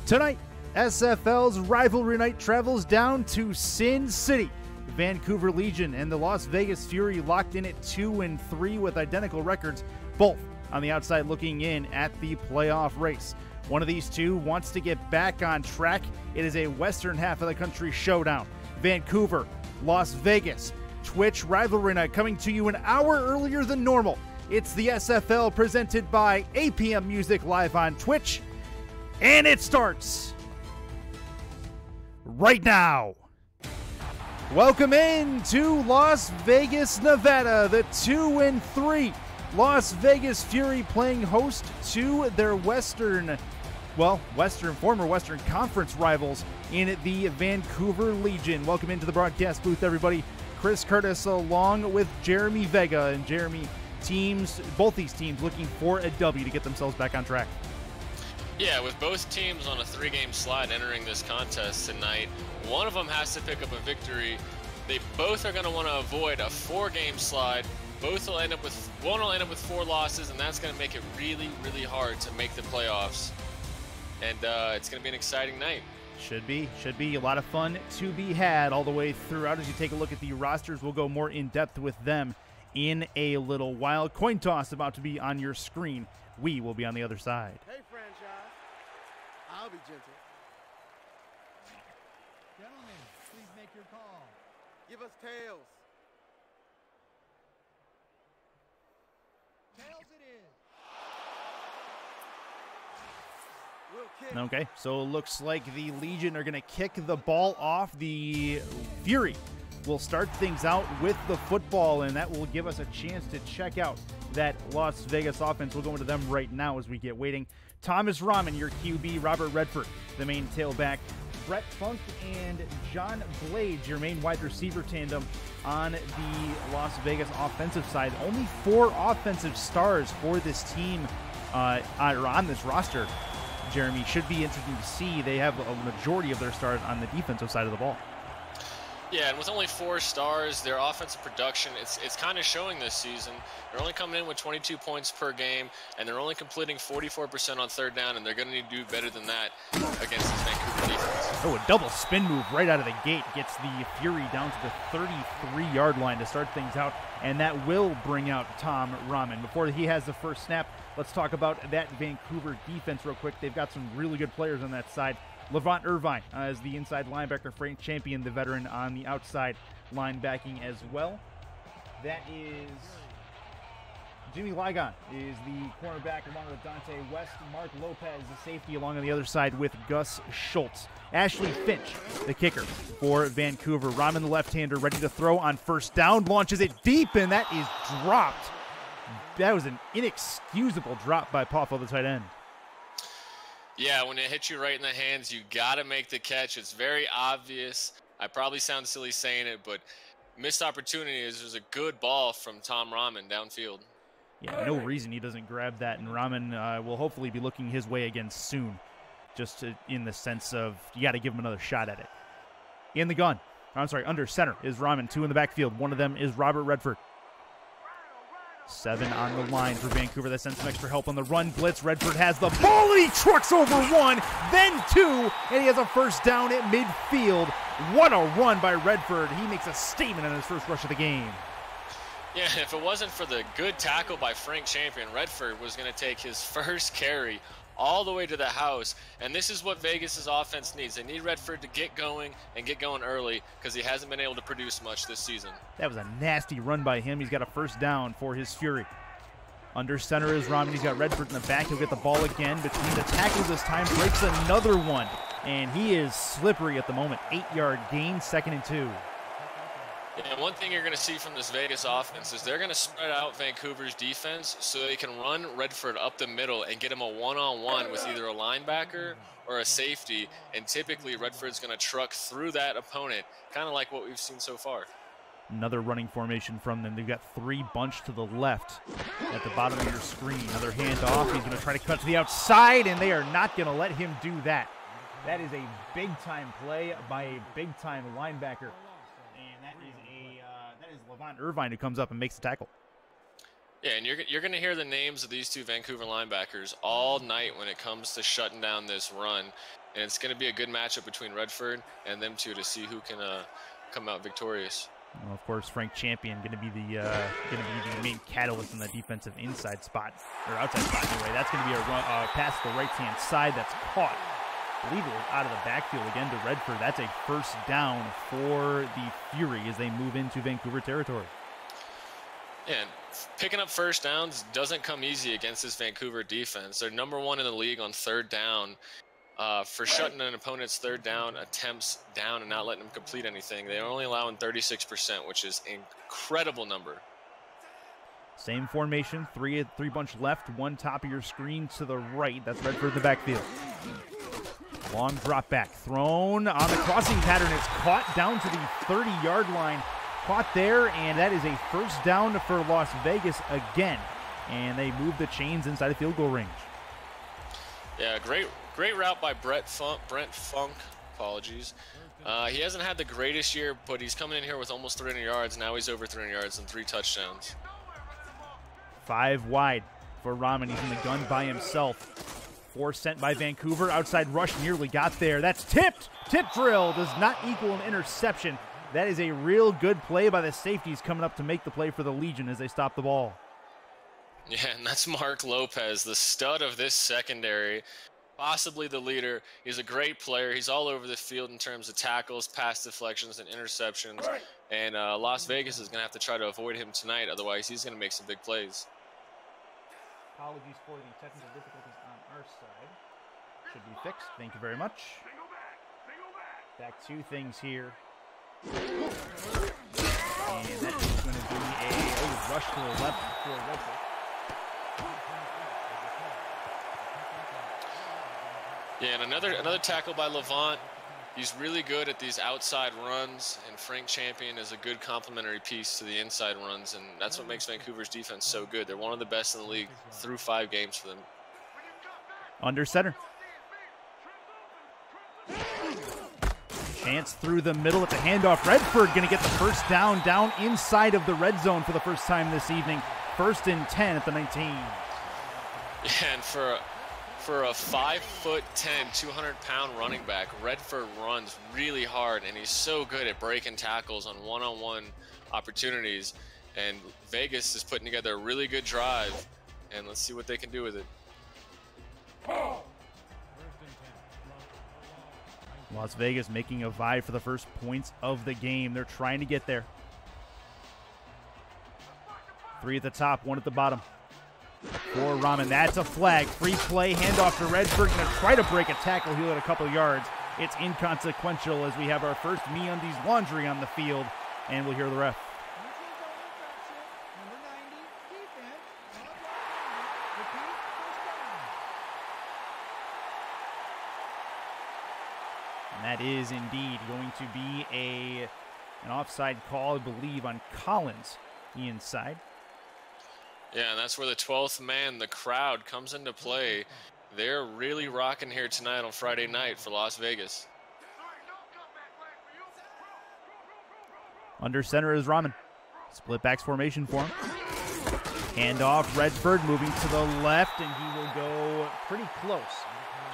Tonight, SFL's rivalry night travels down to Sin City. Vancouver Legion and the Las Vegas Fury locked in at 2-3 with identical records, both on the outside looking in at the playoff race. One of these two wants to get back on track. It is a western half of the country showdown. Vancouver, Las Vegas, Twitch rivalry night coming to you an hour earlier than normal. It's the SFL presented by APM Music live on Twitch, and it starts right now. Welcome in to Las Vegas, Nevada, the 2-3 Las Vegas Fury playing host to their former Western Conference rivals in the Vancouver Legion. Welcome into the broadcast booth, everybody. Chris Curtis along with Jeremy Vega, and Jeremy, both these teams looking for a W to get themselves back on track. Yeah, with both teams on a 3-game slide entering this contest tonight, one of them has to pick up a victory. They both are going to want to avoid a 4-game slide. One will end up with 4 losses, and that's going to make it really, really hard to make the playoffs. And it's going to be an exciting night. Should be a lot of fun to be had all the way throughout. As you take a look at the rosters, we'll go more in depth with them in a little while. Coin toss about to be on your screen. We will be on the other side. Hey, franchise. I'll be gentle. Gentlemen, please make your call. Give us tails. Tails it is. We'll kick. Okay, so it looks like the Legion are going to kick the ball off. The Fury will start things out with the football, and that will give us a chance to check out that Las Vegas offense. We'll go into them right now as we get waiting. Thomas Rahman, your QB. Robert Redford, the main tailback. Brett Funk and John Blades, your main wide receiver tandem on the Las Vegas offensive side. Only 4 offensive stars for this team on this roster. Jeremy, should be interesting to see. They have a majority of their stars on the defensive side of the ball. Yeah, and with only 4 stars, their offensive production, it's kind of showing this season. They're only coming in with 22 points per game, and they're only completing 44% on third down, and they're going to need to do better than that against this Vancouver defense. Oh, a double spin move right out of the gate gets the Fury down to the 33-yard line to start things out, and that will bring out Tom Rahman. Before he has the first snap, let's talk about that Vancouver defense real quick. They've got some really good players on that side. Levant Irvine is the inside linebacker, Frank Champion, the veteran, on the outside linebacking as well. That is Jimmy Ligon is the cornerback along with Dante West. Mark Lopez, the safety, along on the other side with Gus Schultz. Ashley Finch, the kicker for Vancouver. Rahman, the left-hander, ready to throw on first down, launches it deep, and that is dropped. That was an inexcusable drop by Poffo, the tight end. Yeah, when it hits you right in the hands, you got to make the catch. It's very obvious. I probably sound silly saying it, but missed opportunity is there's a good ball from Tom Rahman downfield. Yeah, no reason he doesn't grab that, and Rahman will hopefully be looking his way again soon, just in the sense of you got to give him another shot at it. Under center is Rahman. 2 in the backfield. One of them is Robert Redford. 7 on the line for Vancouver. That sends some extra help on the run blitz. Redford has the ball, and he trucks over 1, then 2, and he has a first down at midfield. What a run by Redford. He makes a statement on his first rush of the game. Yeah, if it wasn't for the good tackle by Frank Champion, Redford was going to take his first carry all the way to the house, and this is what Vegas's offense needs. They need Redford to get going and get going early because he hasn't been able to produce much this season. That was a nasty run by him. He's got a first down for his Fury. Under center is Rahman. He's got Redford in the back. He'll get the ball again between the tackles this time. Breaks another one, and he is slippery at the moment. 8-yard gain, 2nd and 2. And one thing you're going to see from this Vegas offense is they're going to spread out Vancouver's defense so they can run Redford up the middle and get him a one-on-one with either a linebacker or a safety. And typically, Redford's going to truck through that opponent, kind of like what we've seen so far. Another running formation from them. They've got 3 bunched to the left at the bottom of your screen. Another handoff. He's going to try to cut to the outside, and they are not going to let him do that. That is a big-time play by a big-time linebacker. And that is Levant Irvine who comes up and makes the tackle. Yeah, and you're going to hear the names of these two Vancouver linebackers all night when it comes to shutting down this run, and it's going to be a good matchup between Redford and them two to see who can come out victorious. Well, of course, Frank Champion going to be the main catalyst in the defensive inside spot or outside spot anyway. That's going to be a run, pass to the right-hand side that's caught. I believe it was out of the backfield again to Redford. That's a first down for the Fury as they move into Vancouver territory. Yeah, and picking up first downs doesn't come easy against this Vancouver defense. They're #1 in the league on third down. For shutting an opponent's third down attempts down and not letting them complete anything. They're only allowing 36%, which is an incredible number. Same formation, three bunch left, one top of your screen to the right. That's Redford in the backfield. Long drop back, thrown on the crossing pattern. It's caught down to the 30-yard line. Caught there, and that is a first down for Las Vegas again. And they move the chains inside of field goal range. Yeah, great route by Brent Funk. Apologies. He hasn't had the greatest year, but he's coming in here with almost 300 yards. Now he's over 300 yards and 3 touchdowns. 5 wide for Rahman. He's in the gun by himself. 4 sent by Vancouver. Outside rush nearly got there. That's tipped. Tip drill does not equal an interception. That is a real good play by the safeties coming up to make the play for the Legion as they stop the ball. Yeah, and that's Mark Lopez, the stud of this secondary, possibly the leader. He's a great player. He's all over the field in terms of tackles, pass deflections, and interceptions. And Las Vegas is going to have to try to avoid him tonight. Otherwise, he's going to make some big plays. Apologies for the technical difficulties on our side. Should be fixed. Thank you very much. Back to things here. And that is going to be a rush to the left for Redford. Yeah, and another tackle by Levant. He's really good at these outside runs, and Frank Champion is a good complementary piece to the inside runs, and that's what makes Vancouver's defense so good. They're one of the best in the league through 5 games for them. Under center. Chance through the middle at the handoff. Redford going to get the first down inside of the red zone for the first time this evening. 1st and 10 at the 19. Yeah, and for a 5'10", 200-pound running back, Redford runs really hard, and he's so good at breaking tackles on one-on-one opportunities. And Vegas is putting together a really good drive, and let's see what they can do with it. Las Vegas making a vie for the first points of the game. They're trying to get there. 3 at the top, 1 at the bottom. For Rahman, that's a flag. Free play, handoff to Redford. Going to try to break a tackle. He'll hit a couple of yards. It's inconsequential as we have our first MeUndies laundry on the field, and we'll hear the ref. And that is indeed going to be an offside call, I believe, on Collins, the inside. Yeah, and that's where the 12th man, the crowd, comes into play. They're really rocking here tonight on Friday night for Las Vegas. Under center is Rahman. Split backs formation for him. Handoff, Redford moving to the left, and he will go pretty close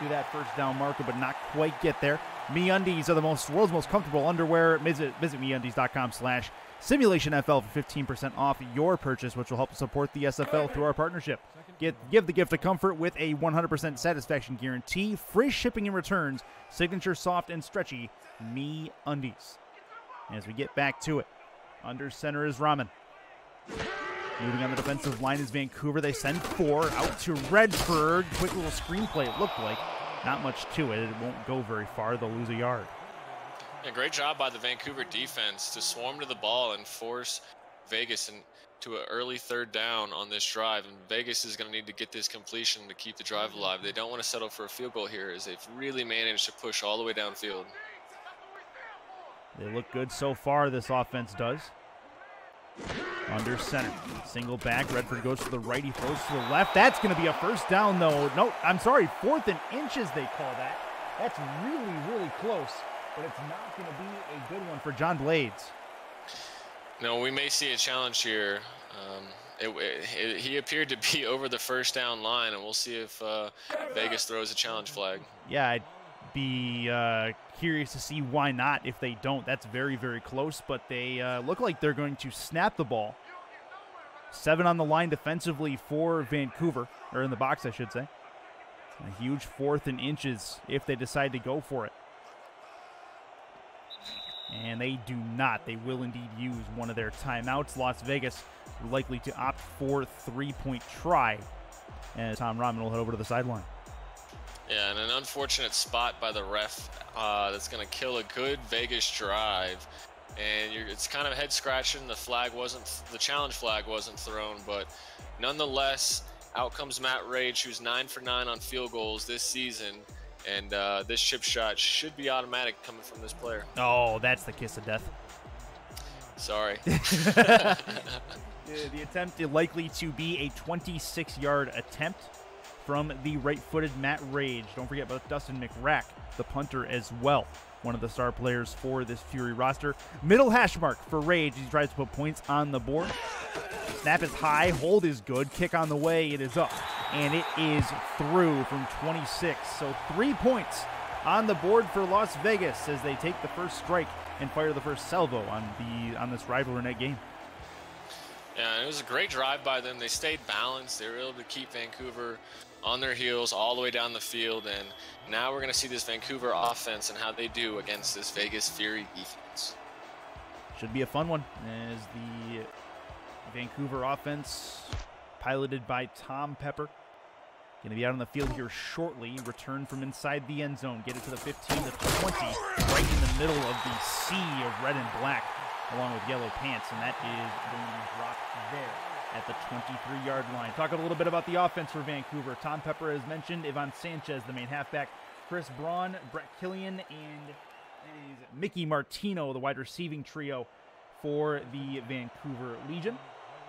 to that first down marker, but not quite get there. MeUndies are the world's most comfortable underwear. Visit MeUndies.com/SimulationFL for 15% off your purchase, which will help support the SFL through our partnership. Give the gift of comfort with a 100% satisfaction guarantee, free shipping and returns, signature soft and stretchy MeUndies. As we get back to it, under center is Rahman. Moving on the defensive line is Vancouver. They send 4 out to Redford. Quick little screenplay, it looked like. Not much to it. It won't go very far. They'll lose a yard. Yeah, great job by the Vancouver defense to swarm to the ball and force Vegas into an early 3rd down on this drive. And Vegas is going to need to get this completion to keep the drive alive. They don't want to settle for a field goal here, as they've really managed to push all the way downfield. They look good so far, this offense does. Under center. Single back. Redford goes to the right. He throws to the left. That's going to be a first down, though. No, I'm sorry. 4th and inches, they call that. That's really, really close. But it's not going to be a good one for John Blades. No, we may see a challenge here. He appeared to be over the first down line, and we'll see if Vegas throws a challenge flag. Yeah, I'd be curious to see why not if they don't. That's very, very close, but they look like they're going to snap the ball. 7 on the line defensively for Vancouver, or in the box, I should say. A huge 4th and inches if they decide to go for it. And they do not. They will indeed use one of their timeouts. Las Vegas likely to opt for 3-point try. And Tom Rahman will head over to the sideline. Yeah, and an unfortunate spot by the ref that's going to kill a good Vegas drive. And it's kind of head scratching. The challenge flag wasn't thrown, but nonetheless, out comes Matt Rage, who's 9 for 9 on field goals this season. And this chip shot should be automatic coming from this player. Oh, that's the kiss of death. Sorry. The attempt is likely to be a 26-yard attempt from the right-footed Matt Rage. Don't forget about Dustin McRack, the punter as well. One of the star players for this Fury roster. Middle hash mark for Rage. He tries to put points on the board. Snap is high. Hold is good. Kick on the way. It is up. And it is through from 26. So 3 points on the board for Las Vegas as they take the first strike and fire the first salvo on this rivalry night game. Yeah, it was a great drive by them. They stayed balanced. They were able to keep Vancouver on their heels all the way down the field. And now we're going to see this Vancouver offense and how they do against this Vegas Fury defense. Should be a fun one as the Vancouver offense, piloted by Tom Pepper, going to be out on the field here shortly. Return from inside the end zone. Get it to the 15, the 20, right in the middle of the sea of red and black, along with yellow pants, and that is going to be dropped there at the 23-yard line. Talk a little bit about the offense for Vancouver. Tom Pepper has mentioned Ivan Sanchez, the main halfback, Chris Braun, Brett Killian, and Mickey Martino, the wide receiving trio for the Vancouver Legion.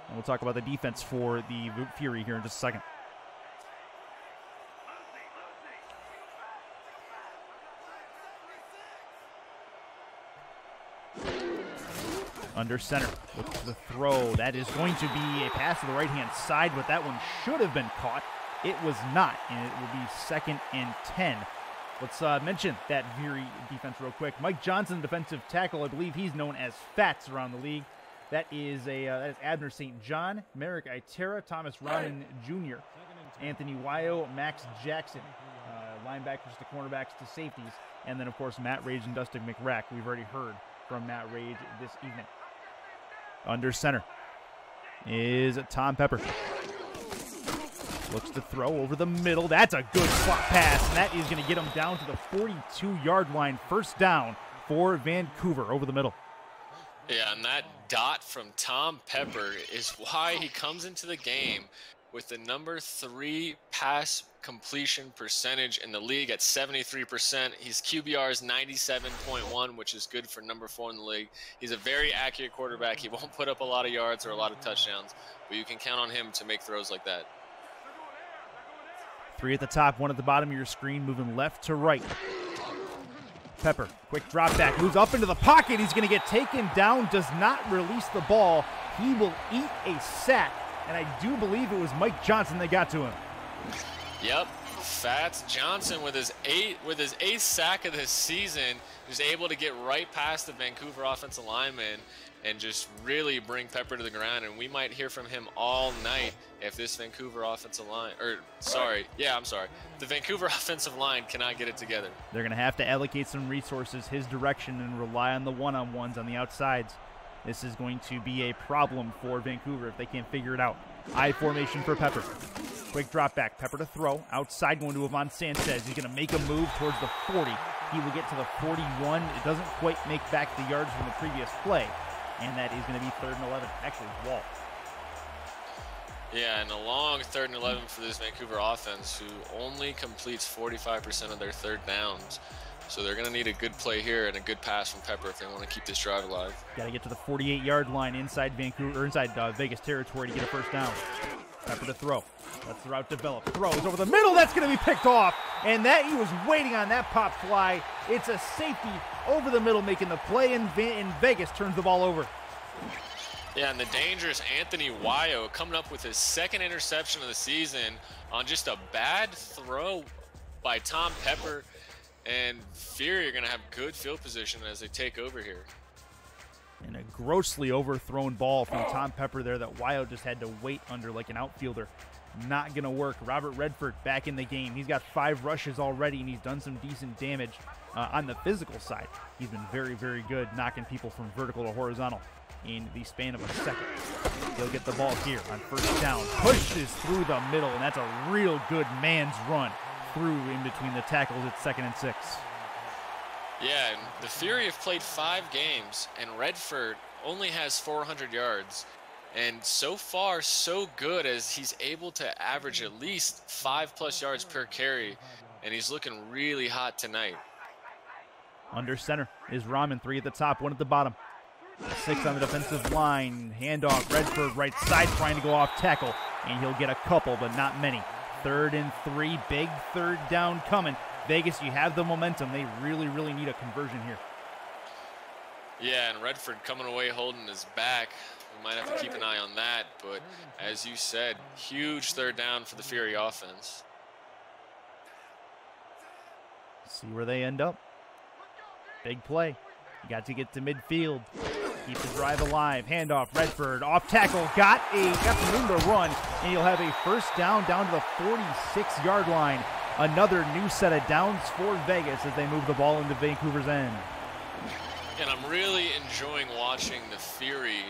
And we'll talk about the defense for the Fury here in just a second. Under center, look to the throw. That is going to be a pass to the right-hand side, but that one should have been caught. It was not, and it will be 2nd and 10. Let's mention that Fury defense real quick. Mike Johnson, defensive tackle. I believe he's known as Fats around the league. That is Abner St. John, Merrick Itera, Thomas Rahman Jr., Anthony Wyo, Max Jackson, linebackers to cornerbacks to safeties, and then, of course, Matt Rage and Dustin McRack. We've already heard from Matt Rage this evening. Under center is Tom Pepper. Looks to throw over the middle. That's a good slot pass, and that is going to get him down to the 42-yard line. First down for Vancouver over the middle. Yeah, and that dot from Tom Pepper is why he comes into the game with the number 3 pass completion percentage in the league at 73%. His QBR is 97.1, which is good for number 4 in the league. He's a very accurate quarterback. He won't put up a lot of yards or a lot of touchdowns, but you can count on him to make throws like that. 3 at the top, 1 at the bottom of your screen, moving left to right. Pepper, quick drop back, moves up into the pocket. He's going to get taken down, does not release the ball. He will eat a sack, and I do believe it was Mike Johnson that got to him. Yep, Fats Johnson with his eighth sack of this season was able to get right past the Vancouver offensive lineman and just really bring Pepper to the ground. And we might hear from him all night if this Vancouver offensive line, the Vancouver offensive line cannot get it together. They're going to have to allocate some resources his direction and rely on the one-on-ones on the outsides. This is going to be a problem for Vancouver if they can't figure it out. I formation for Pepper. Quick drop back. Pepper to throw. Outside going to Ivan Sanchez. He's going to make a move towards the 40. He will get to the 41. It doesn't quite make back the yards from the previous play. And that is going to be 3rd and 11. Actually, Walt. Yeah, and a long 3rd and 11 for this Vancouver offense, who only completes 45% of their third downs. So they're going to need a good play here and a good pass from Pepper if they want to keep this drive alive. Got to get to the 48-yard line inside Vegas territory to get a first down. Pepper to throw. Let's the route develop. Throws over the middle. That's going to be picked off. And that he was waiting on that pop fly. It's a safety over the middle making the play, and Vegas turns the ball over. Yeah, and the dangerous Anthony Wyo coming up with his second interception of the season on just a bad throw by Tom Pepper. And Fury are going to have good field position as they take over here. And a grossly overthrown ball from Tom Pepper there that Wyo just had to wait under like an outfielder. Not going to work. Robert Redford back in the game. He's got 5 rushes already, and he's done some decent damage on the physical side. He's been very, very good knocking people from vertical to horizontal in the span of a second. He'll get the ball here on first down. Pushes through the middle, and that's a real good man's run through in between the tackles at 2nd and 6. Yeah, and the Fury have played 5 games, and Redford only has 400 yards. And so far, so good as he's able to average at least 5+ yards per carry, and he's looking really hot tonight. Under center is Rahman, 3 at the top, 1 at the bottom. 6 on the defensive line. Handoff, Redford right side trying to go off tackle, and he'll get a couple, but not many. 3rd and 3, big 3rd down coming. Vegas, you have the momentum. They really, really need a conversion here. Yeah, and Redford coming away holding his back. We might have to keep an eye on that, but as you said, huge 3rd down for the Fury offense. See where they end up. Big play. You got to get to midfield. Keep the drive alive. Handoff, Redford, off tackle, got some room to run, and you'll have a first down to the 46-yard line. Another new set of downs for Vegas as they move the ball into Vancouver's end. And I'm really enjoying watching the Fury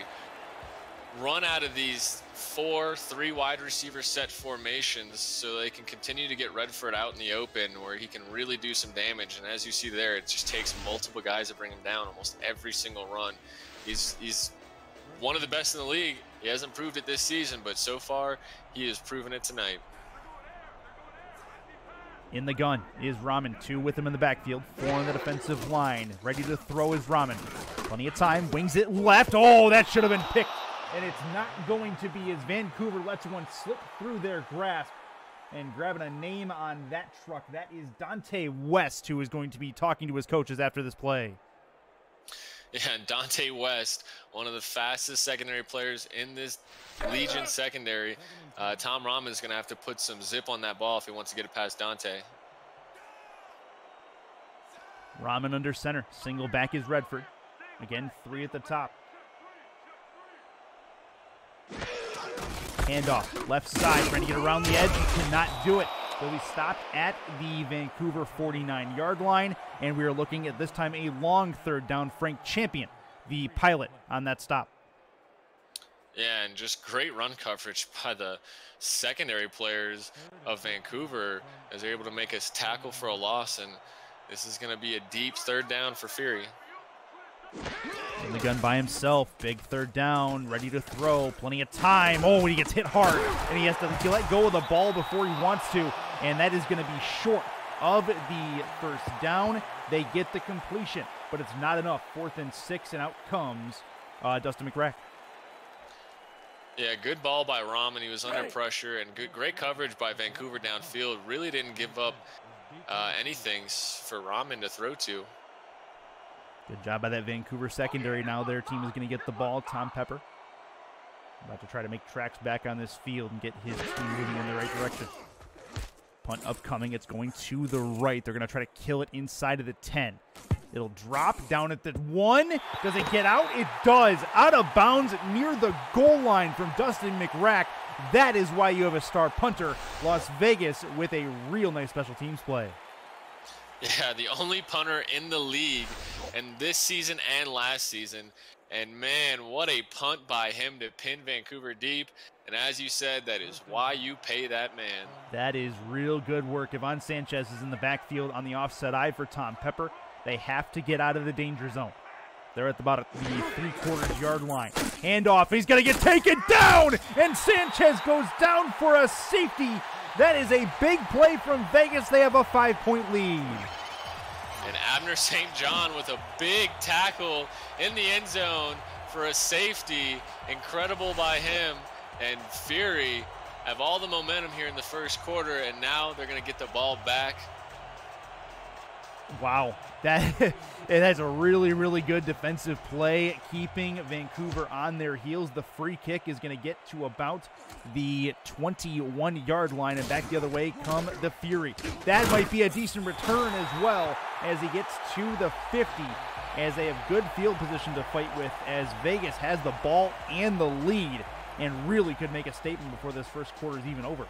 run out of these 4-3 wide receiver set formations so they can continue to get Redford out in the open where he can really do some damage. And as you see there, it just takes multiple guys to bring him down almost every single run. He's one of the best in the league. He hasn't proved it this season, but so far he has proven it tonight. In the gun is Rahman, 2 with him in the backfield, 4 on the defensive line. Ready to throw is Rahman. Plenty of time, wings it left. Oh, that should have been picked. And it's not going to be as Vancouver lets one slip through their grasp. And grabbing a name on that truck, that is Dante West, who is going to be talking to his coaches after this play. Yeah, and Dante West, one of the fastest secondary players in this Legion secondary. Tom Rahman is going to have to put some zip on that ball if he wants to get it past Dante. Rahman under center. Single back is Redford. Again, 3 at the top. Handoff, left side, trying to get around the edge. He cannot do it. So we stopped at the Vancouver 49-yard line, and we are looking at this time a long 3rd down. Frank Champion, the pilot on that stop. Yeah, and just great run coverage by the secondary players of Vancouver as they're able to make us tackle for a loss, and this is going to be a deep 3rd down for Fury. In the gun by himself, big 3rd down, ready to throw, plenty of time. Oh, and he gets hit hard, and he has to let go of the ball before he wants to, and that is going to be short of the first down. They get the completion, but it's not enough. 4th and 6, and out comes Dustin McRack. Yeah, good ball by Rahman. He was under pressure, and great coverage by Vancouver downfield. Really didn't give up anything for Rahman to throw to. Good job by that Vancouver secondary. Now their team is going to get the ball. Tom Pepper about to try to make tracks back on this field and get his team moving in the right direction. Punt upcoming. It's going to the right. They're going to try to kill it inside of the 10. It'll drop down at the 1. Does it get out? It does. Out of bounds near the goal line from Dustin McRack. That is why you have a star punter. Las Vegas with a real nice special teams play. Yeah, the only punter in the league, and this season and last season. And man, what a punt by him to pin Vancouver deep. And as you said, that is why you pay that man. That is real good work. Ivan Sanchez is in the backfield on the offset eye for Tom Pepper. They have to get out of the danger zone. They're at about the 3/4 yard line. Handoff, he's going to get taken down, and Sanchez goes down for a safety. That is a big play from Vegas. They have a 5-point lead. And Abner St. John with a big tackle in the end zone for a safety. Incredible by him. And Fury have all the momentum here in the first quarter, and now they're going to get the ball back. Wow, that's a really, really good defensive play, keeping Vancouver on their heels. The free kick is going to get to about the 21-yard line, and back the other way come the Fury. That might be a decent return as well as he gets to the 50, as they have good field position to fight with, as Vegas has the ball and the lead and really could make a statement before this first quarter is even over.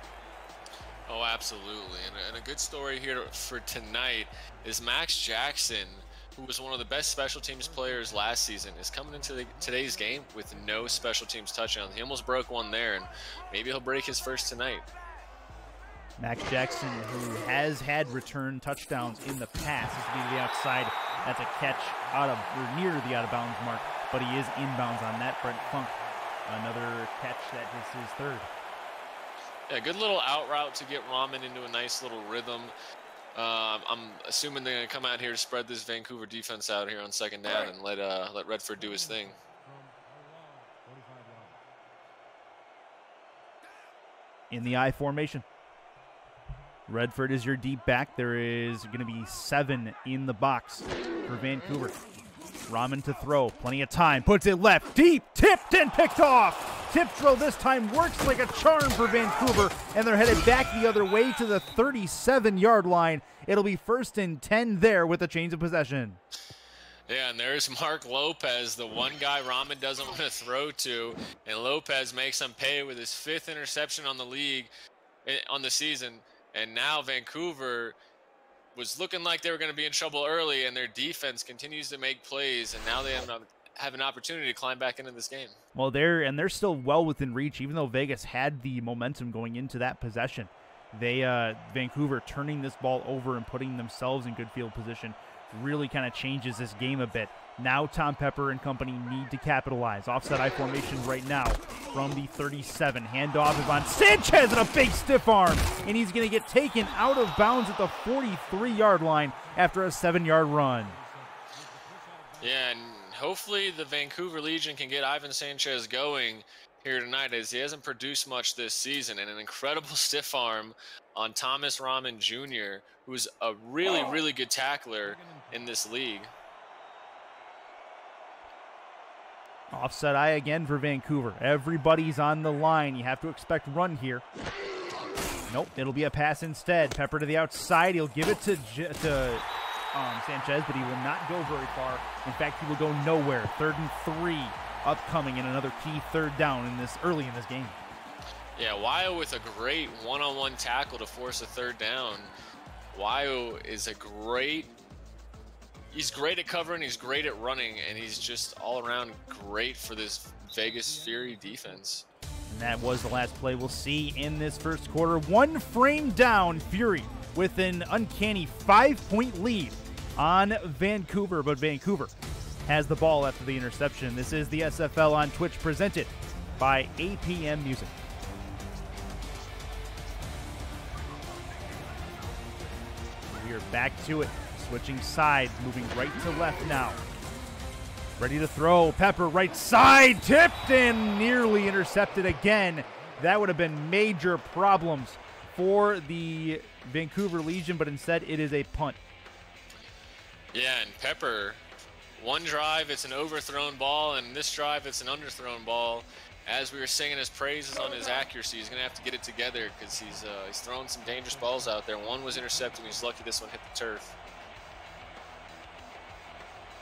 Oh, absolutely. And a good story here for tonight is Max Jackson, who was one of the best special teams players last season, is coming into today's game with no special teams touchdown. He almost broke one there, and maybe he'll break his first tonight. Max Jackson, who has had return touchdowns in the past, is to be to the outside. That's a catch out of or near the out-of-bounds mark, but he is inbounds on that. Brent Funk, another catch that is his third. Yeah, good little out route to get Rahman into a nice little rhythm. I'm assuming they're going to come out here to spread this Vancouver defense out here on second down and let Redford do his thing. In the I formation. Redford is your deep back. There is going to be 7 in the box for Vancouver. Rahman to throw. Plenty of time. Puts it left. Deep. Tipped and picked off. Tip throw this time works like a charm for Vancouver, and they're headed back the other way to the 37-yard line. It'll be 1st and 10 there with a change of possession. Yeah, and there's Mark Lopez, the one guy Rahman doesn't want to throw to, and Lopez makes him pay with his 5th interception on the season. And now Vancouver was looking like they were going to be in trouble early, and their defense continues to make plays, and now they have an opportunity to climb back into this game. Well, they're still well within reach, even though Vegas had the momentum going into that possession. Vancouver turning this ball over and putting themselves in good field position really kind of changes this game a bit. Now Tom Pepper and company need to capitalize. Offset I formation right now from the 37. Handoff is on Sanchez and a big stiff arm, and he's going to get taken out of bounds at the 43-yard line after a 7-yard run. Yeah, and hopefully the Vancouver Legion can get Ivan Sanchez going here tonight, as he hasn't produced much this season, and an incredible stiff arm on Thomas Rahman Jr., who's a really, really good tackler in this league. Offset I again for Vancouver. Everybody's on the line. You have to expect run here. Nope, it'll be a pass instead. Pepper to the outside. He'll give it to Sanchez, but he will not go very far. In fact, he will go nowhere. 3rd and 3 upcoming, and another key 3rd down early in this game. Yeah, Wyo with a great one-on-one tackle to force a 3rd down. Wyo is he's great at covering, he's great at running, and he's just all around great for this Vegas Fury defense. And that was the last play we'll see in this first quarter. 1 frame down, Fury with an uncanny 5-point lead on Vancouver, but Vancouver has the ball after the interception. This is the SFL on Twitch, presented by APM Music. We are back to it. Switching sides, moving right to left now. Ready to throw. Pepper right side, tipped and nearly intercepted again. That would have been major problems for the Vancouver Legion, but instead it is a punt. Yeah, and Pepper, one drive it's an overthrown ball, and this drive it's an underthrown ball. As we were singing his praises on his accuracy, he's going to have to get it together, because he's throwing some dangerous balls out there. One was intercepted, and he's lucky this one hit the turf.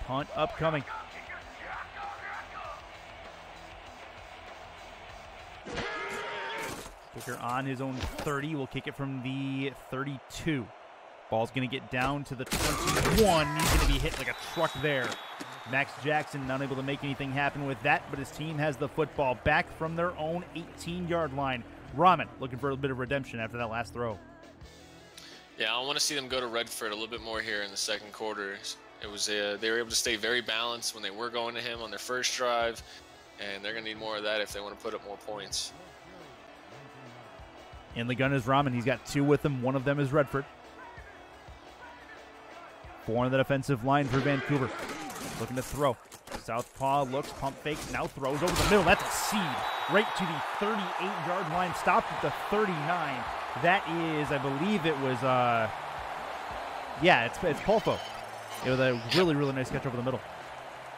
Punt upcoming. Kicker on his own 30. Will kick it from the 32. Ball's going to get down to the 21. He's going to be hit like a truck there. Max Jackson not able to make anything happen with that, but his team has the football back from their own 18-yard line. Rahman looking for a bit of redemption after that last throw. Yeah, I want to see them go to Redford a little bit more here in the second quarter. It was they were able to stay very balanced when they were going to him on their first drive, and they're going to need more of that if they want to put up more points. In the gun is Rahman. He's got 2 with him. One of them is Redford. 4 on the defensive line for Vancouver. Looking to throw. Southpaw looks, pump fakes, now throws over the middle. That's a seed right to the 38-yard line. Stopped at the 39. That is, I believe it was Yeah, it's Polfo. It was a really, really nice catch over the middle.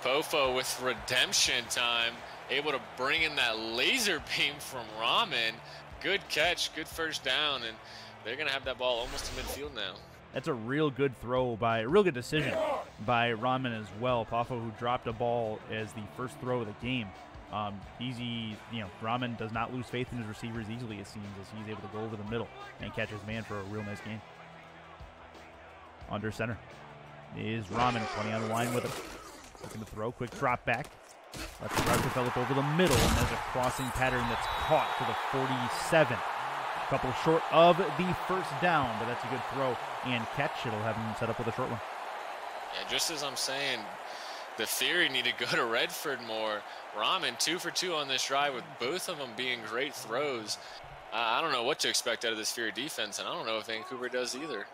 Pofo with redemption time, able to bring in that laser beam from Ramen. Good catch, good first down, and they're going to have that ball almost to midfield now. That's a real good throw by, a real good decision by Ramen as well. Pofo, who dropped a ball as the first throw of the game. Easy, Ramen does not lose faith in his receivers easily, it seems, as he's able to go over the middle and catch his man for a real nice gain. Under center is Ramen, plenty on the line with him. Looking to throw, quick drop back. Lets the route develop over the middle, and there's a crossing pattern that's caught to the 47. A couple short of the first down, but that's a good throw and catch. It'll have him set up with a short one. Yeah, just as I'm saying, the Fury need to go to Redford more. Ramen 2 for 2 on this drive, with both of them being great throws. I don't know what to expect out of this Fury defense, and I don't know if Vancouver does either.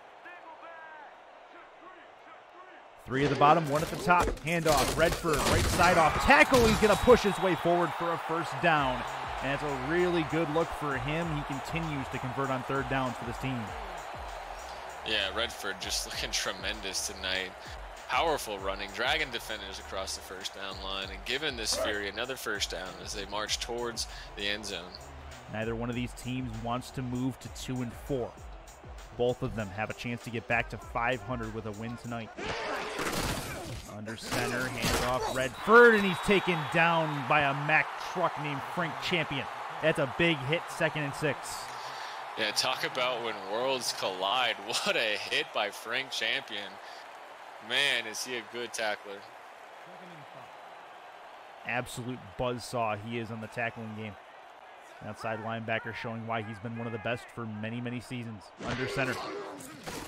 3 at the bottom, 1 at the top. Handoff, Redford, right side off tackle. He's going to push his way forward for a first down. And it's a really good look for him. He continues to convert on third downs for this team. Yeah, Redford just looking tremendous tonight. Powerful running, dragging defenders across the first down line, and giving this Fury another first down as they march towards the end zone. Neither one of these teams wants to move to 2-4. Both of them have a chance to get back to 500 with a win tonight. Under center, handoff Redford, and he's taken down by a Mack truck named Frank Champion. That's a big hit, 2nd and 6. Yeah, talk about when worlds collide. What a hit by Frank Champion. Man, is he a good tackler. Absolute buzzsaw he is on the tackling game. Outside linebacker showing why he's been one of the best for many, many seasons. Under center.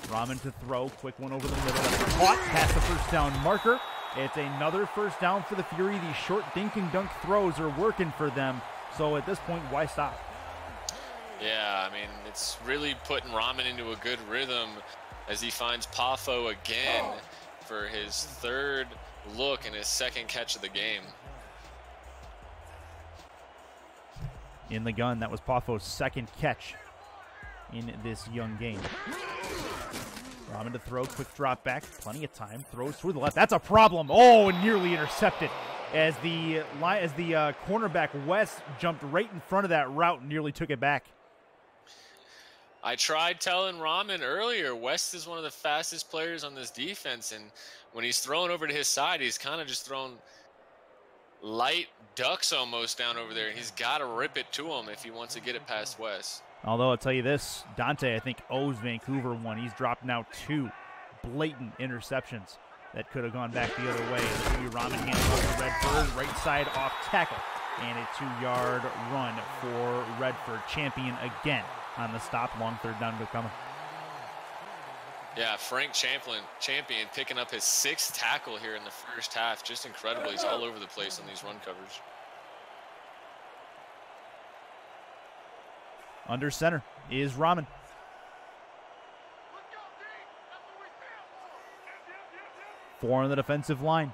Ramen to throw. Quick one over the middle. That's caught past the first down marker. It's another first down for the Fury. These short dink and dunk throws are working for them. So at this point, why stop? Yeah, I mean, it's really putting Ramen into a good rhythm as he finds Pofo again for his 3rd look and his 2nd catch of the game. In the gun, that was Pofo's 2nd catch in this young game. Ramen to throw, quick drop back, plenty of time, throws through the left. That's a problem. Oh, nearly intercepted as the cornerback West jumped right in front of that route and nearly took it back. I tried telling Ramen earlier, West is one of the fastest players on this defense, and when he's thrown over to his side, he's kind of just thrown light ducks almost down over there. He's got to rip it to him if he wants to get it past West. Although I'll tell you this, Dante, I think, owes Vancouver one. He's dropped now 2 blatant interceptions that could have gone back the other way. Ramen hands off to Redford, right side off tackle, and a 2-yard run for Redford. Champion again on the stop. Long third down to coming. Yeah, Frank Champion picking up his 6th tackle here in the first half. Just incredible. He's all over the place on these run covers. Under center is Ramen. Four on the defensive line.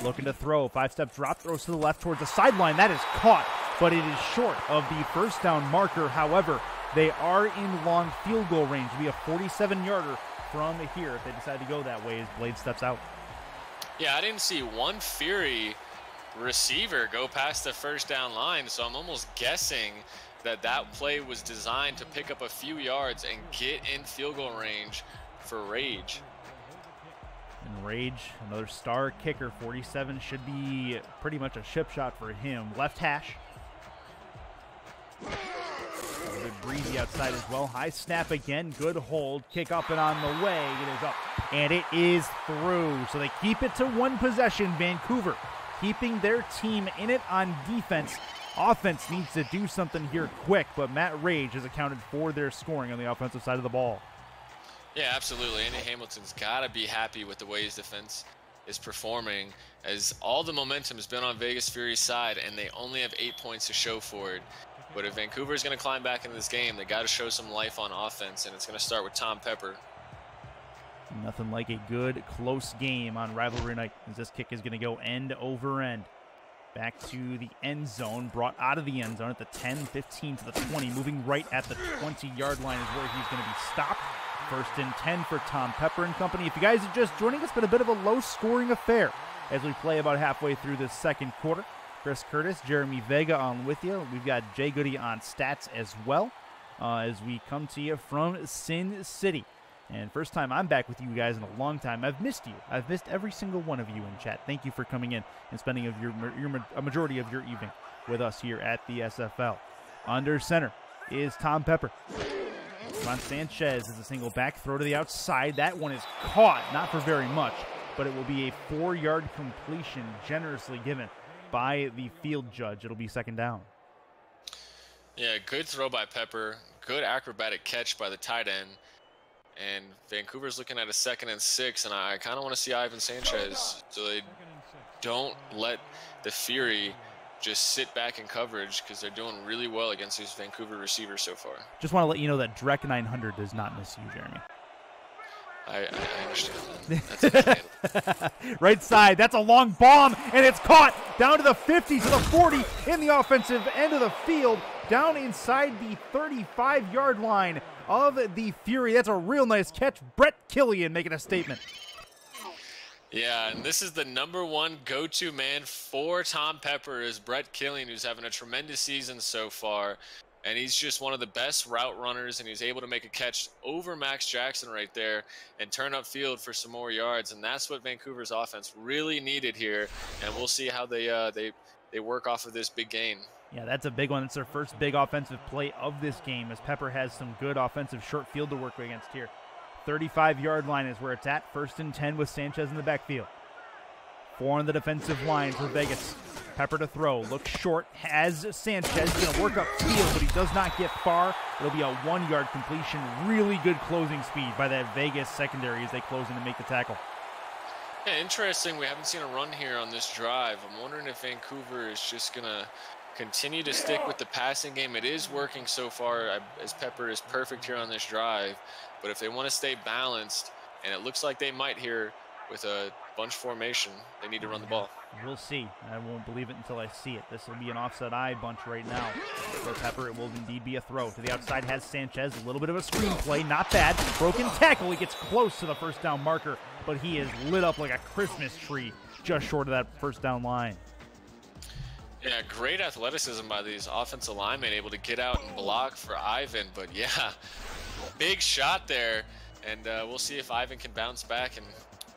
Looking to throw. 5-step drop, throws to the left towards the sideline. That is caught, but it is short of the first down marker. However, they are in long field goal range. It'll be a 47-yarder from here if they decide to go that way as Blade steps out. Yeah, I didn't see one Fury receiver go past the first down line, so I'm almost guessing that play was designed to pick up a few yards and get in field goal range for Rage. And Rage, another star kicker, 47, should be pretty much a chip shot for him. Left hash. A little bit breezy outside as well. High snap again. Good hold. Kick up and on the way. It is up. And it is through. So they keep it to 1 possession. Vancouver keeping their team in it on defense. Offense needs to do something here quick, but Matt Rage has accounted for their scoring on the offensive side of the ball. Yeah, absolutely. Andy Hamilton's got to be happy with the way his defense is performing, as all the momentum has been on Vegas Fury's side, and they only have 8 points to show for it. But if Vancouver is going to climb back into this game, they got to show some life on offense, and it's going to start with Tom Pepper. Nothing like a good, close game on rivalry night, as this kick is going to go end over end. Back to the end zone, brought out of the end zone at the 10, 15 to the 20, moving right at the 20-yard line is where he's going to be stopped. First and 10 for Tom Pepper and company. If you guys are just joining us, it's been a bit of a low-scoring affair as we play about halfway through this second quarter. Chris Curtis, Jeremy Vega on with you. We've got Jay Goody on stats as well as we come to you from Sin City. And first time I'm back with you guys in a long time. I've missed you. I've missed every single one of you in chat. Thank you for coming in and spending a majority of your evening with us here at the SFL. Under center is Tom Pepper. Ron Sanchez is a single back throw to the outside. That one is caught, not for very much, but it will be a 4-yard completion generously given by the field judge. It'll be second down. Yeah, good throw by Pepper. Good acrobatic catch by the tight end. And Vancouver's looking at a 2nd and 6, and I kind of want to see Ivan Sanchez so they don't let the Fury just sit back in coverage because they're doing really well against these Vancouver receivers so far. Just want to let you know that Drek 900 does not miss you, Jeremy. I understand that. That's right side, that's a long bomb, and it's caught down to the 50, to the 40, in the offensive end of the field, down inside the 35-yard line of the Fury. That's a real nice catch. Brett Killian making a statement. Yeah, and this is the #1 go-to man for Tom Pepper is Brett Killian, who's having a tremendous season so far. And he's just one of the best route runners, and he's able to make a catch over Max Jackson right there and turn upfield for some more yards. And that's what Vancouver's offense really needed here. And we'll see how they work off of this big gain. Yeah, that's a big one. It's their first big offensive play of this game as Pepper has some good offensive short field to work against here. 35-yard line is where it's at. First and 10 with Sanchez in the backfield. 4 on the defensive line for Vegas. Pepper to throw. Looks short. Has Sanchez. Going to work upfield, but he does not get far. It'll be a 1-yard completion. Really good closing speed by that Vegas secondary as they close in to make the tackle. Yeah, interesting. We haven't seen a run here on this drive. I'm wondering if Vancouver is just going to continue to stick with the passing game. It is working so far as Pepper is perfect here on this drive. But if they want to stay balanced, and it looks like they might here with a bunch formation, they need to run the ball. We'll see. I won't believe it until I see it. This will be an offset eye bunch right now. For Pepper, it will indeed be a throw. To the outside has Sanchez. A little bit of a screen play. Not bad. Broken tackle. He gets close to the first down marker, but he is lit up like a Christmas tree just short of that first down line. Yeah, great athleticism by these offensive linemen, able to get out and block for Ivan. But yeah, big shot there. And we'll see if Ivan can bounce back and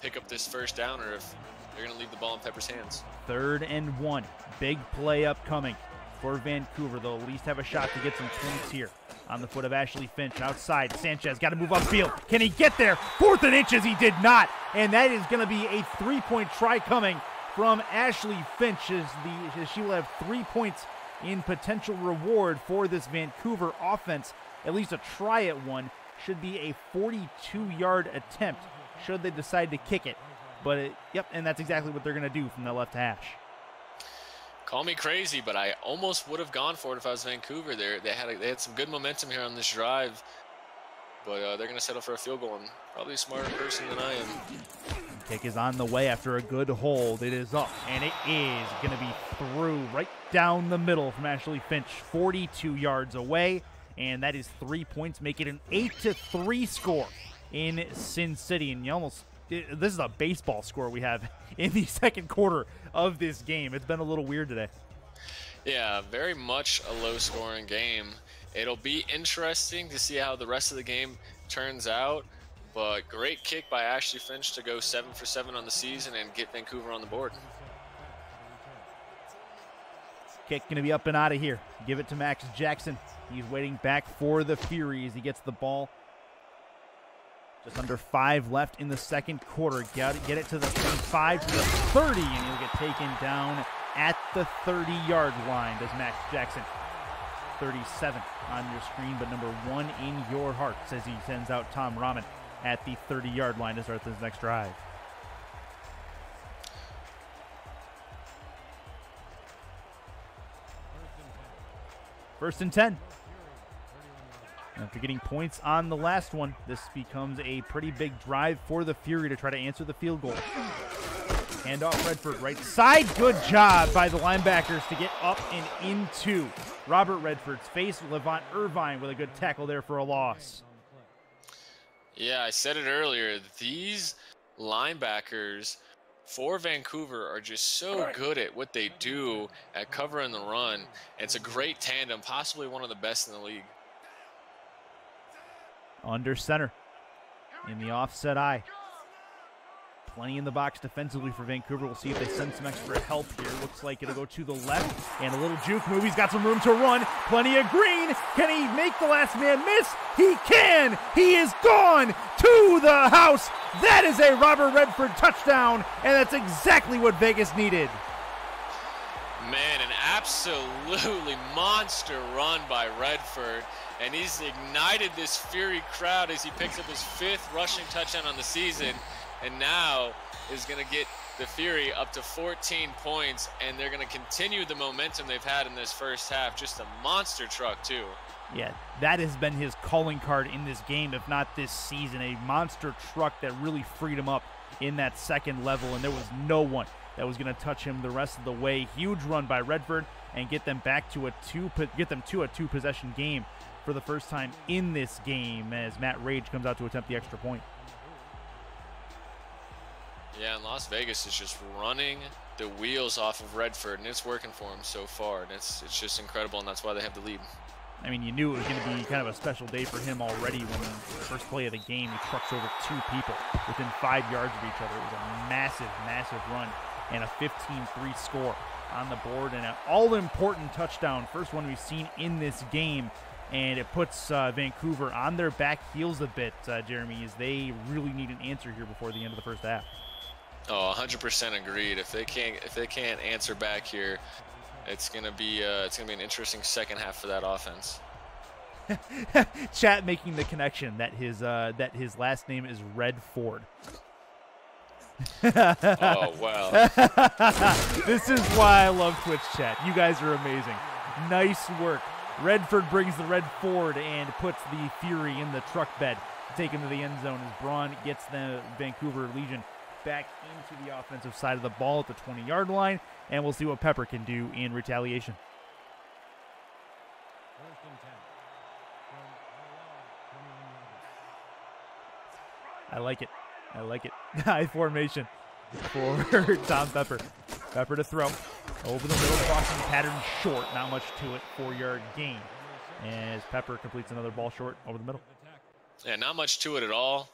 pick up this first down, or if they're going to leave the ball in Pepper's hands. 3rd and 1. Big play upcoming for Vancouver. They'll at least have a shot to get some points here. On the foot of Ashley Finch. Outside, Sanchez got to move upfield. Can he get there? 4th and inches, he did not. And that is going to be a 3-point try coming from Ashley Finch as she will have 3 points in potential reward for this Vancouver offense. At least a try at one. Should be a 42-yard attempt should they decide to kick it. But, yep, and that's exactly what they're going to do from the left hash. Call me crazy, but I almost would have gone for it if I was Vancouver. They had some good momentum here on this drive, but they're going to settle for a field goal, and probably a smarter person than I am. Kick is on the way after a good hold. It is up, and it is going to be through right down the middle from Ashley Finch, 42 yards away, and that is 3 points, make it an 8-3 score in Sin City. And this is a baseball score we have in the second quarter of this game. It's been a little weird today. Yeah, very much a low-scoring game. It'll be interesting to see how the rest of the game turns out, but great kick by Ashley Finch to go 7 for 7 on the season and get Vancouver on the board. Kick going to be up and out of here. Give it to Max Jackson. He's waiting back for the Fury as he gets the ball. Just under 5 left in the second quarter. Get it to the 25, to the 30, and he'll get taken down at the 30-yard line. Does Max Jackson. 37 on your screen, but number 1 in your hearts as he sends out Tom Rahman at the 30-yard line to start this next drive. First and 10. After getting points on the last one, this becomes a pretty big drive for the Fury to try to answer the field goal. Hand off Redford, right side. Good job by the linebackers to get up and into Robert Redford's face. Levant Irvine with a good tackle there for a loss. Yeah, I said it earlier. These linebackers for Vancouver are just so good at what they do at covering the run. It's a great tandem, possibly one of the best in the league. Under center in the offset eye. Plenty in the box defensively for Vancouver. We'll see if they send some extra help here. Looks like it'll go to the left. And a little juke move. He's got some room to run. Plenty of green. Can he make the last man miss? He can. He is gone to the house. That is a Robert Redford touchdown. And that's exactly what Vegas needed. Man, an absolutely monster run by Redford. And he's ignited this Fury crowd as he picks up his 5th rushing touchdown on the season. And now is going to get the Fury up to 14 points, and they're going to continue the momentum they've had in this first half. Just a monster truck, too. Yeah, that has been his calling card in this game, if not this season. A monster truck that really freed him up in that second level, and there was no one that was going to touch him the rest of the way. Huge run by Redford, and get them back to a two-possession game for the first time in this game as Matt Rage comes out to attempt the extra point. Yeah, and Las Vegas is just running the wheels off of Redford, and it's working for him so far. And it's just incredible, and that's why they have the lead. I mean, you knew it was going to be kind of a special day for him already when the first play of the game, he trucks over 2 people within 5 yards of each other. It was a massive, massive run and a 15-3 score on the board and an all-important touchdown. First one we've seen in this game, and it puts Vancouver on their back heels a bit, Jeremy, as they really need an answer here before the end of the first half. Oh, 100% agreed. If they can't answer back here, it's gonna be an interesting second half for that offense. Chat making the connection that his last name is Redford. Oh wow! This is why I love Twitch chat. You guys are amazing. Nice work. Redford brings the red forward and puts the Fury in the truck bed to take him to the end zone as Braun gets the Vancouver Legion back into the offensive side of the ball at the 20-yard line, and we'll see what Pepper can do in retaliation. I like it. I like it. High formation for Tom Pepper. Pepper to throw. Over the middle, crossing pattern short. Not much to it. 4-yard gain. As Pepper completes another ball short over the middle. Yeah, not much to it at all,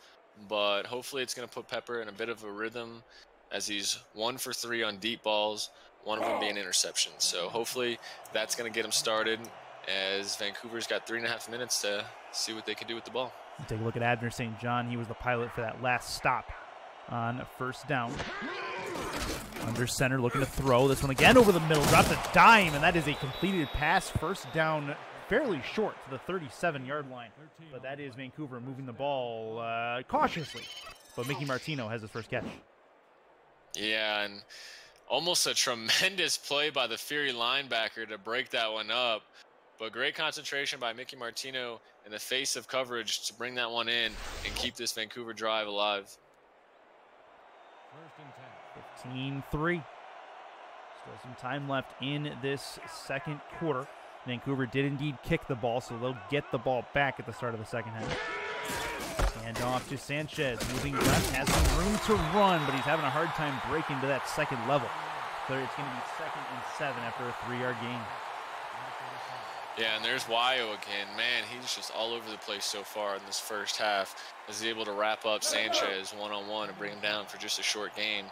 but hopefully it's going to put Pepper in a bit of a rhythm as he's 1 for 3 on deep balls, one of them being interception. So hopefully that's going to get him started as Vancouver's got 3.5 minutes to see what they can do with the ball. Take a look at Abner St. John. He was the pilot for that last stop on first down. Under center, looking to throw. This one again over the middle. Drops a dime, and that is a completed pass. First down fairly short to the 37-yard line. But that is Vancouver moving the ball cautiously. But Mickey Martino has his first catch. Yeah, and almost a tremendous play by the Fury linebacker to break that one up. But great concentration by Mickey Martino in the face of coverage to bring that one in and keep this Vancouver drive alive. 15-3. Still some time left in this second quarter. Vancouver did indeed kick the ball, so they'll get the ball back at the start of the second half. And off to Sanchez, moving left, has some room to run, but he's having a hard time breaking to that second level. So it's going to be 2nd and 7 after a 3-yard gain. Yeah, and there's Wyo again. Man, he's just all over the place so far in this first half. Is able to wrap up Sanchez one-on-one and bring him down for just a short gain.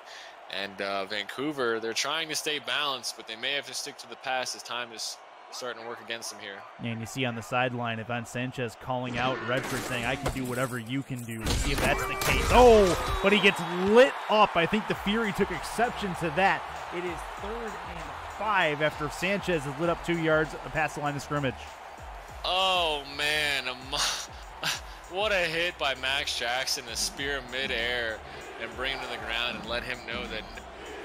And Vancouver, they're trying to stay balanced, but they may have to stick to the pass as time is starting to work against them here. And you see on the sideline, Ivan Sanchez calling out Redford saying, I can do whatever you can do. We'll see if that's the case. Oh, but he gets lit up. I think the Fury took exception to that. It is 3rd and 5 after Sanchez has lit up 2 yards past the line of scrimmage. Oh, man. What a hit by Max Jackson to spear him midair and bring him to the ground and let him know that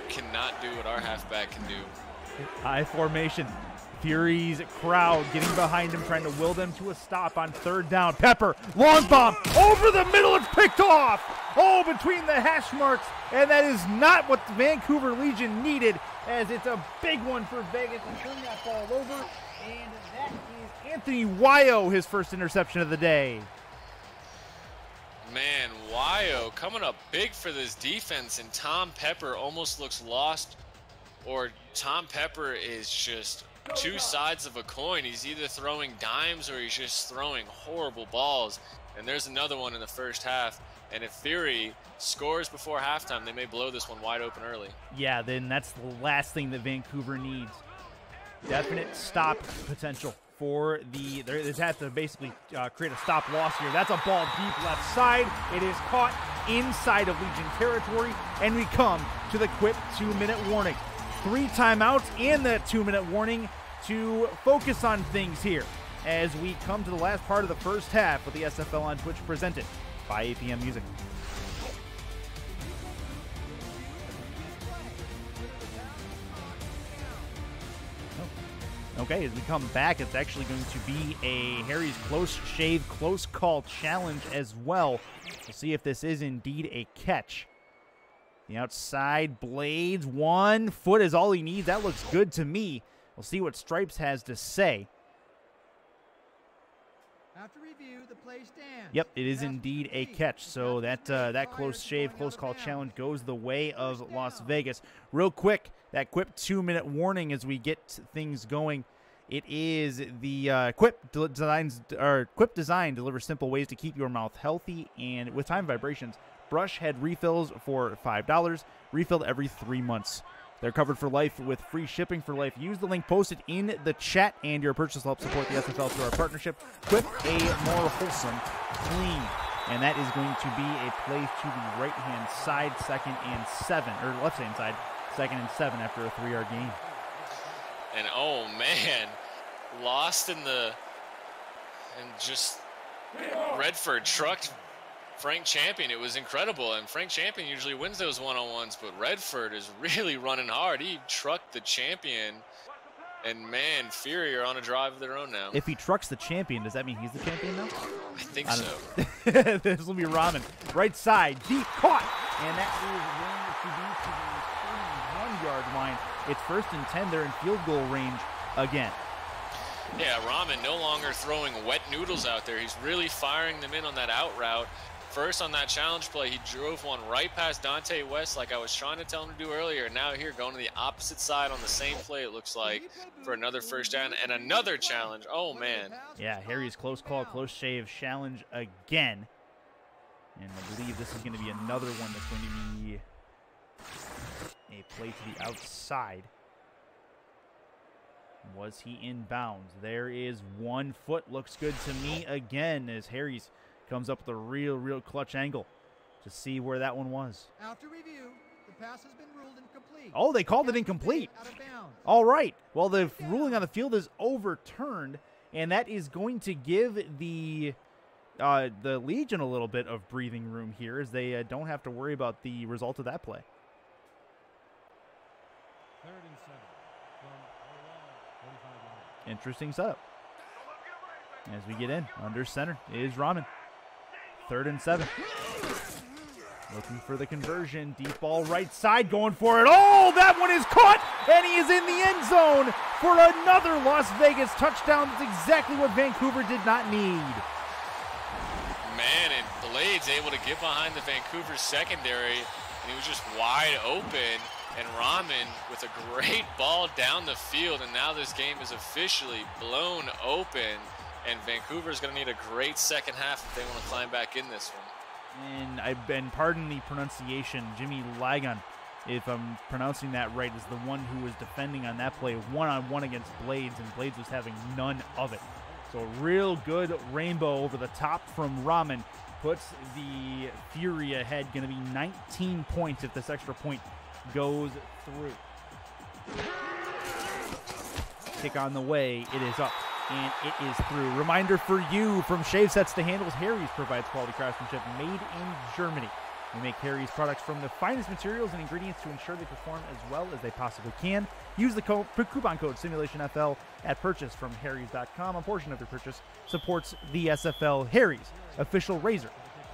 cannot do what our halfback can do. High formation. Fury's crowd getting behind him, trying to will them to a stop on 3rd down. Pepper, long bomb, over the middle, it's picked off. Oh, between the hash marks, and that is not what the Vancouver Legion needed, as it's a big one for Vegas to turn that ball over, and that is Anthony Wyo, his first interception of the day. Man, Wyo coming up big for this defense, and Tom Pepper almost looks lost, or Tom Pepper is just two sides of a coin. He's either throwing dimes or he's just throwing horrible balls. And there's another one in the first half. And if Fury scores before halftime, they may blow this one wide open early. Yeah, then that's the last thing that Vancouver needs. Definite stop potential for the, they have to basically create a stop loss here. That's a ball deep left side. It is caught inside of Legion territory, and we come to the quick 2-minute warning. 3 timeouts and that 2-minute warning to focus on things here as we come to the last part of the first half with the SFL on Twitch presented by APM Music. Okay, as we come back, it's actually going to be a Harry's close shave, close call challenge as well. We'll see if this is indeed a catch. The outside Blades, 1 foot is all he needs. That looks good to me. We'll see what Stripes has to say. After review, the play stands. Yep, it is indeed a catch. So that close shave, close call challenge goes the way of Las Vegas. Real quick, that quick 2-minute warning as we get things going. It is the Quip Design delivers simple ways to keep your mouth healthy and with time vibrations. Brush head refills for $5, refilled every 3 months. They're covered for life with free shipping for life. Use the link posted in the chat, and your purchase will help support the SFL through our partnership. Quip, a more wholesome clean. And that is going to be a play to the right-hand side, 2nd and 7, or left-hand side, 2nd and 7 after a 3-yard gain. And oh man, lost in the, and just Redford trucked Frank Champion. It was incredible, and Frank Champion usually wins those one-on-ones, but Redford is really running hard. He trucked the Champion, and man, Fury are on a drive of their own now. If he trucks the Champion, does that mean he's the champion now? I think so. This will be Ramen. Right side, deep, caught, and that is going to be to the 31-yard line. It's 1st and 10. They're in field goal range again. Yeah, Ramen no longer throwing wet noodles out there. He's really firing them in on that out route. First on that challenge play, he drove one right past Dante West like I was trying to tell him to do earlier. Now here, going to the opposite side on the same play, it looks like, for another first down and another challenge. Oh, man. Yeah, Harry's close call, close shave challenge again. And I believe this is going to be another one that's going to be a play to the outside. Was he in bounds? There is 1 foot. Looks good to me again as Harry's comes up with a real clutch angle to see where that one was. After review, the pass has been ruled incomplete. Oh, they called it incomplete. Out of bounds. All right. Well, the ruling on the field is overturned, and that is going to give the Legion a little bit of breathing room here as they don't have to worry about the result of that play. 3rd and 7 from 45 yards. Interesting setup. As we get in, under center is Ramen. 3rd and 7. Looking for the conversion. Deep ball right side, going for it. Oh, that one is caught, and he is in the end zone for another Las Vegas touchdown. That's exactly what Vancouver did not need. Man, and Blades able to get behind the Vancouver secondary, and he was just wide open. And Ramen with a great ball down the field, and now this game is officially blown open. And Vancouver's going to need a great second half if they want to climb back in this one. And I've been, pardon the pronunciation, Jimmy Lagan, if I'm pronouncing that right, is the one who was defending on that play one-on-one against Blades, and Blades was having none of it. So a real good rainbow over the top from Ramen puts the Fury ahead. Going to be 19 points if this extra point goes through. Kick on the way. It is up. And it is through. Reminder for you, from shave sets to handles, Harry's provides quality craftsmanship made in Germany. We make Harry's products from the finest materials and ingredients to ensure they perform as well as they possibly can. Use the coupon code SimulationFL at purchase from Harry's.com. A portion of your purchase supports the SFL. Harry's, official razor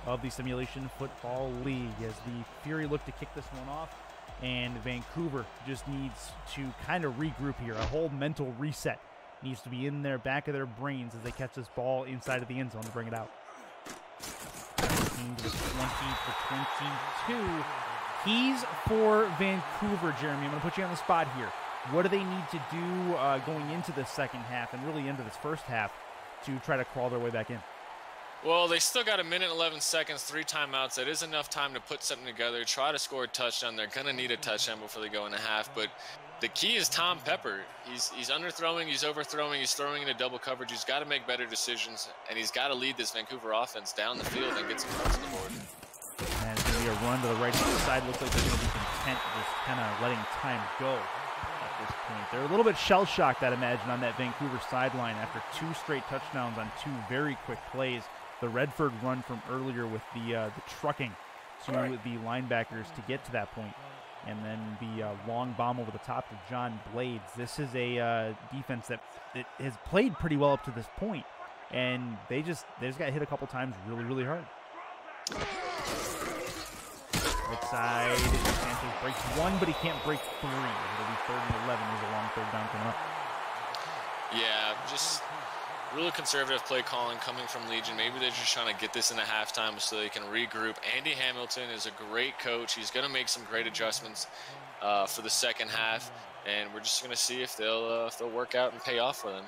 of the Simulation Football League, as the Fury look to kick this one off. And Vancouver just needs to kind of regroup here. A whole mental reset needs to be in their back of their brains as they catch this ball inside of the end zone to bring it out. 19 to the 20 to 22. Keys for Vancouver, Jeremy. I'm going to put you on the spot here. What do they need to do going into the second half and really into this first half to try to crawl their way back in? Well, they still got 1 minute 11 seconds, 3 timeouts. That is enough time to put something together, try to score a touchdown. They're going to need a touchdown before they go in a half. But the key is Tom Pepper. He's underthrowing, he's overthrowing, he's throwing into double coverage. He's got to make better decisions, and he's got to lead this Vancouver offense down the field and get some points on the board. And it's going to be a run to the right-hand side. Looks like they're going to be content just kind of letting time go at this point. They're a little bit shell-shocked, I'd imagine, on that Vancouver sideline after 2 straight touchdowns on 2 very quick plays. The Redford run from earlier with the trucking to the linebackers to get to that point. And then the long bomb over the top to John Blades. This is a defense that has played pretty well up to this point, and they just got hit a couple times really, really hard. Right side, Sanchez breaks 1, but he can't break 3. It'll be 3rd and 11. There's a long 3rd down coming up. Yeah, just really conservative play calling coming from Legion. Maybe they're just trying to get this into halftime so they can regroup. Andy Hamilton is a great coach. He's going to make some great adjustments for the second half, and we're just going to see if they'll work out and pay off for them.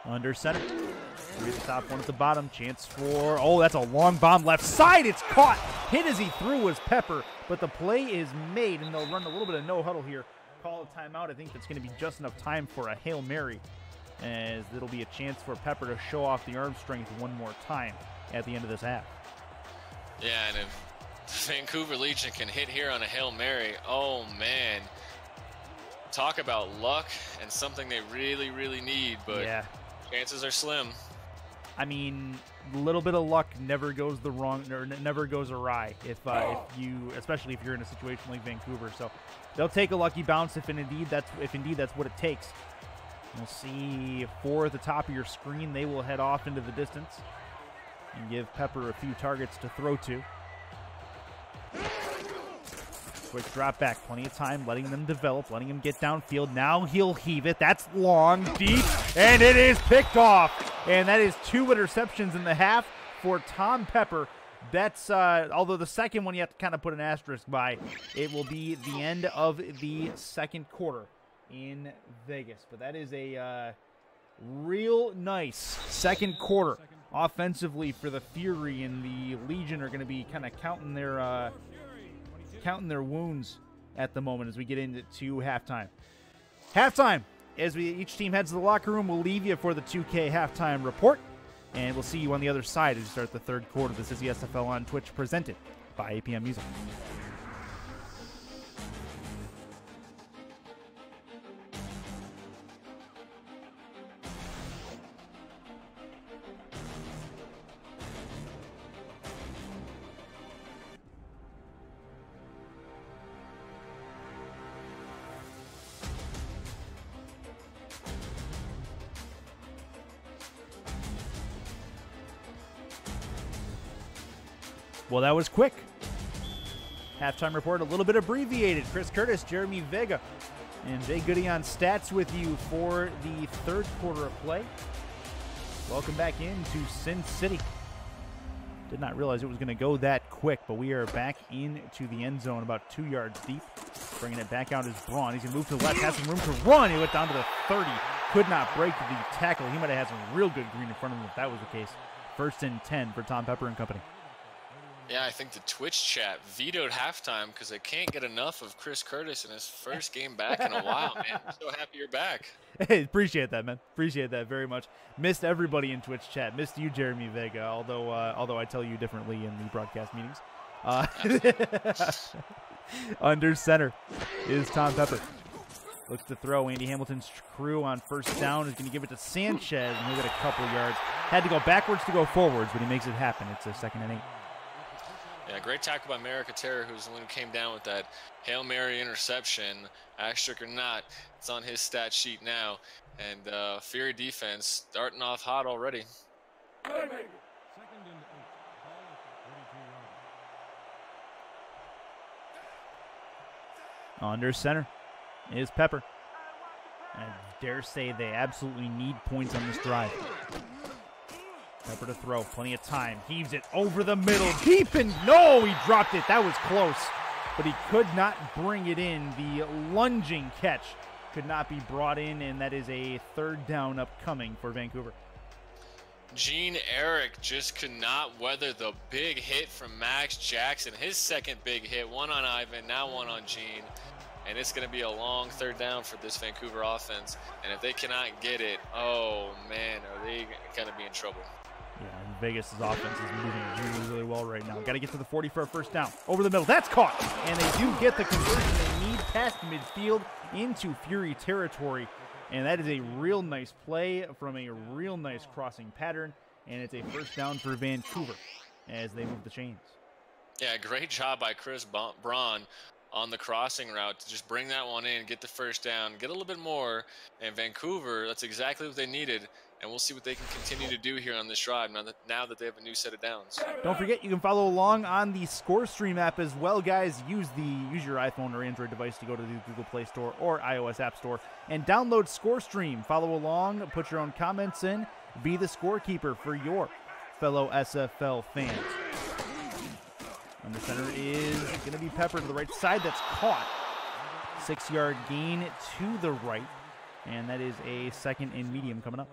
Under center. 3 at the top, 1 at the bottom. Chance for, oh, that's a long bomb left side. It's caught. Hit as he threw was Pepper, but the play is made, and they'll run a little bit of no huddle here. Call a timeout. I think that's going to be just enough time for a Hail Mary, as it'll be a chance for Pepper to show off the arm strength one more time at the end of this half. Yeah, and if Vancouver Legion can hit here on a Hail Mary, oh man, talk about luck and something they really, really need, but yeah, chances are slim. I mean, a little bit of luck never goes never goes awry if you, especially if you're in a situation like Vancouver. So they'll take a lucky bounce if indeed that's what it takes. We'll see 4 at the top of your screen. They will head off into the distance and give Pepper a few targets to throw to. Quick drop back, plenty of time, letting them develop, letting him get downfield. Now he'll heave it. That's long, deep, and it is picked off. And that is 2 interceptions in the half for Tom Pepper. That's, although the second one you have to kind of put an asterisk by, it will be the end of the second quarter in Vegas. But that is a real nice second quarter offensively for the Fury, and the Legion are going to be kind of counting their wounds at the moment as we get into halftime. Halftime, as each team heads to the locker room, we'll leave you for the 2K halftime report, and we'll see you on the other side as we start the third quarter. This is the SFL on Twitch, presented by APM Music. Well, that was quick. Halftime report a little bit abbreviated. Chris Curtis, Jeremy Vega, and Jay Goody on stats with you for the third quarter of play. Welcome back into Sin City. Did not realize it was going to go that quick, but we are back into the end zone about 2 yards deep. Bringing it back out is Braun. He's going to move to the left, has some room to run. He went down to the 30. Could not break the tackle. He might have had some real good green in front of him if that was the case. 1st and 10 for Tom Pepper and company. Yeah, I think the Twitch chat vetoed halftime because they can't get enough of Chris Curtis in his first game back in a while, man. I'm so happy you're back. Hey, appreciate that, man. Appreciate that very much. Missed everybody in Twitch chat. Missed you, Jeremy Vega, although I tell you differently in the broadcast meetings. Under center is Tom Pepper. Looks to throw. Andy Hamilton's crew on first down is going to give it to Sanchez, and he'll get a couple yards. Had to go backwards to go forwards, but he makes it happen. It's a 2nd and 8. Yeah, great tackle by Maricatera, who's the one who came down with that Hail Mary interception. Asterisk or not, it's on his stat sheet now. And Fury defense starting off hot already. 2nd and 8. Under center is Pepper. I dare say they absolutely need points on this drive. Pepper to throw, plenty of time. Heaves it over the middle, deep, and no, he dropped it. That was close, but he could not bring it in. The lunging catch could not be brought in, and that is a third down upcoming for Vancouver. Gene Eric just could not weather the big hit from Max Jackson. His second big hit, one on Ivan, now one on Gene. And it's going to be a long third down for this Vancouver offense. And if they cannot get it, oh man, are they going to be in trouble. Yeah, and Vegas' offense is moving really, really well right now. Got to get to the 40 for a first down. Over the middle, that's caught. And they do get the conversion they need past midfield into Fury territory. And that is a real nice play from a real nice crossing pattern. And it's a first down for Vancouver as they move the chains. Yeah, great job by Chris Braun on the crossing route to just bring that one in, get the first down, get a little bit more. And Vancouver, that's exactly what they needed. And we'll see what they can continue to do here on this drive now that they have a new set of downs. Don't forget, you can follow along on the ScoreStream app as well, guys. Use your iPhone or Android device to go to the Google Play Store or iOS App Store and download ScoreStream. Follow along, put your own comments in, be the scorekeeper for your fellow SFL fans. Under center is going to be Pepper to the right side. That's caught. 6-yard gain to the right, and that is a second and medium coming up.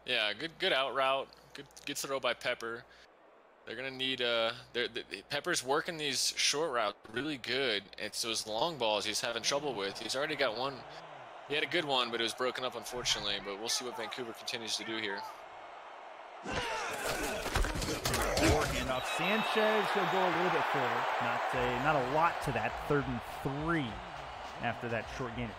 Yeah, good out route. Good throw by Pepper. They're gonna need Pepper's working these short routes really good. It's those long balls he's having trouble with. He's already got one. He had a good one, but it was broken up unfortunately. But we'll see what Vancouver continues to do here. And off Sanchez, he'll go a little bit forward. Not a lot to that. 3rd and 3 after that short gain.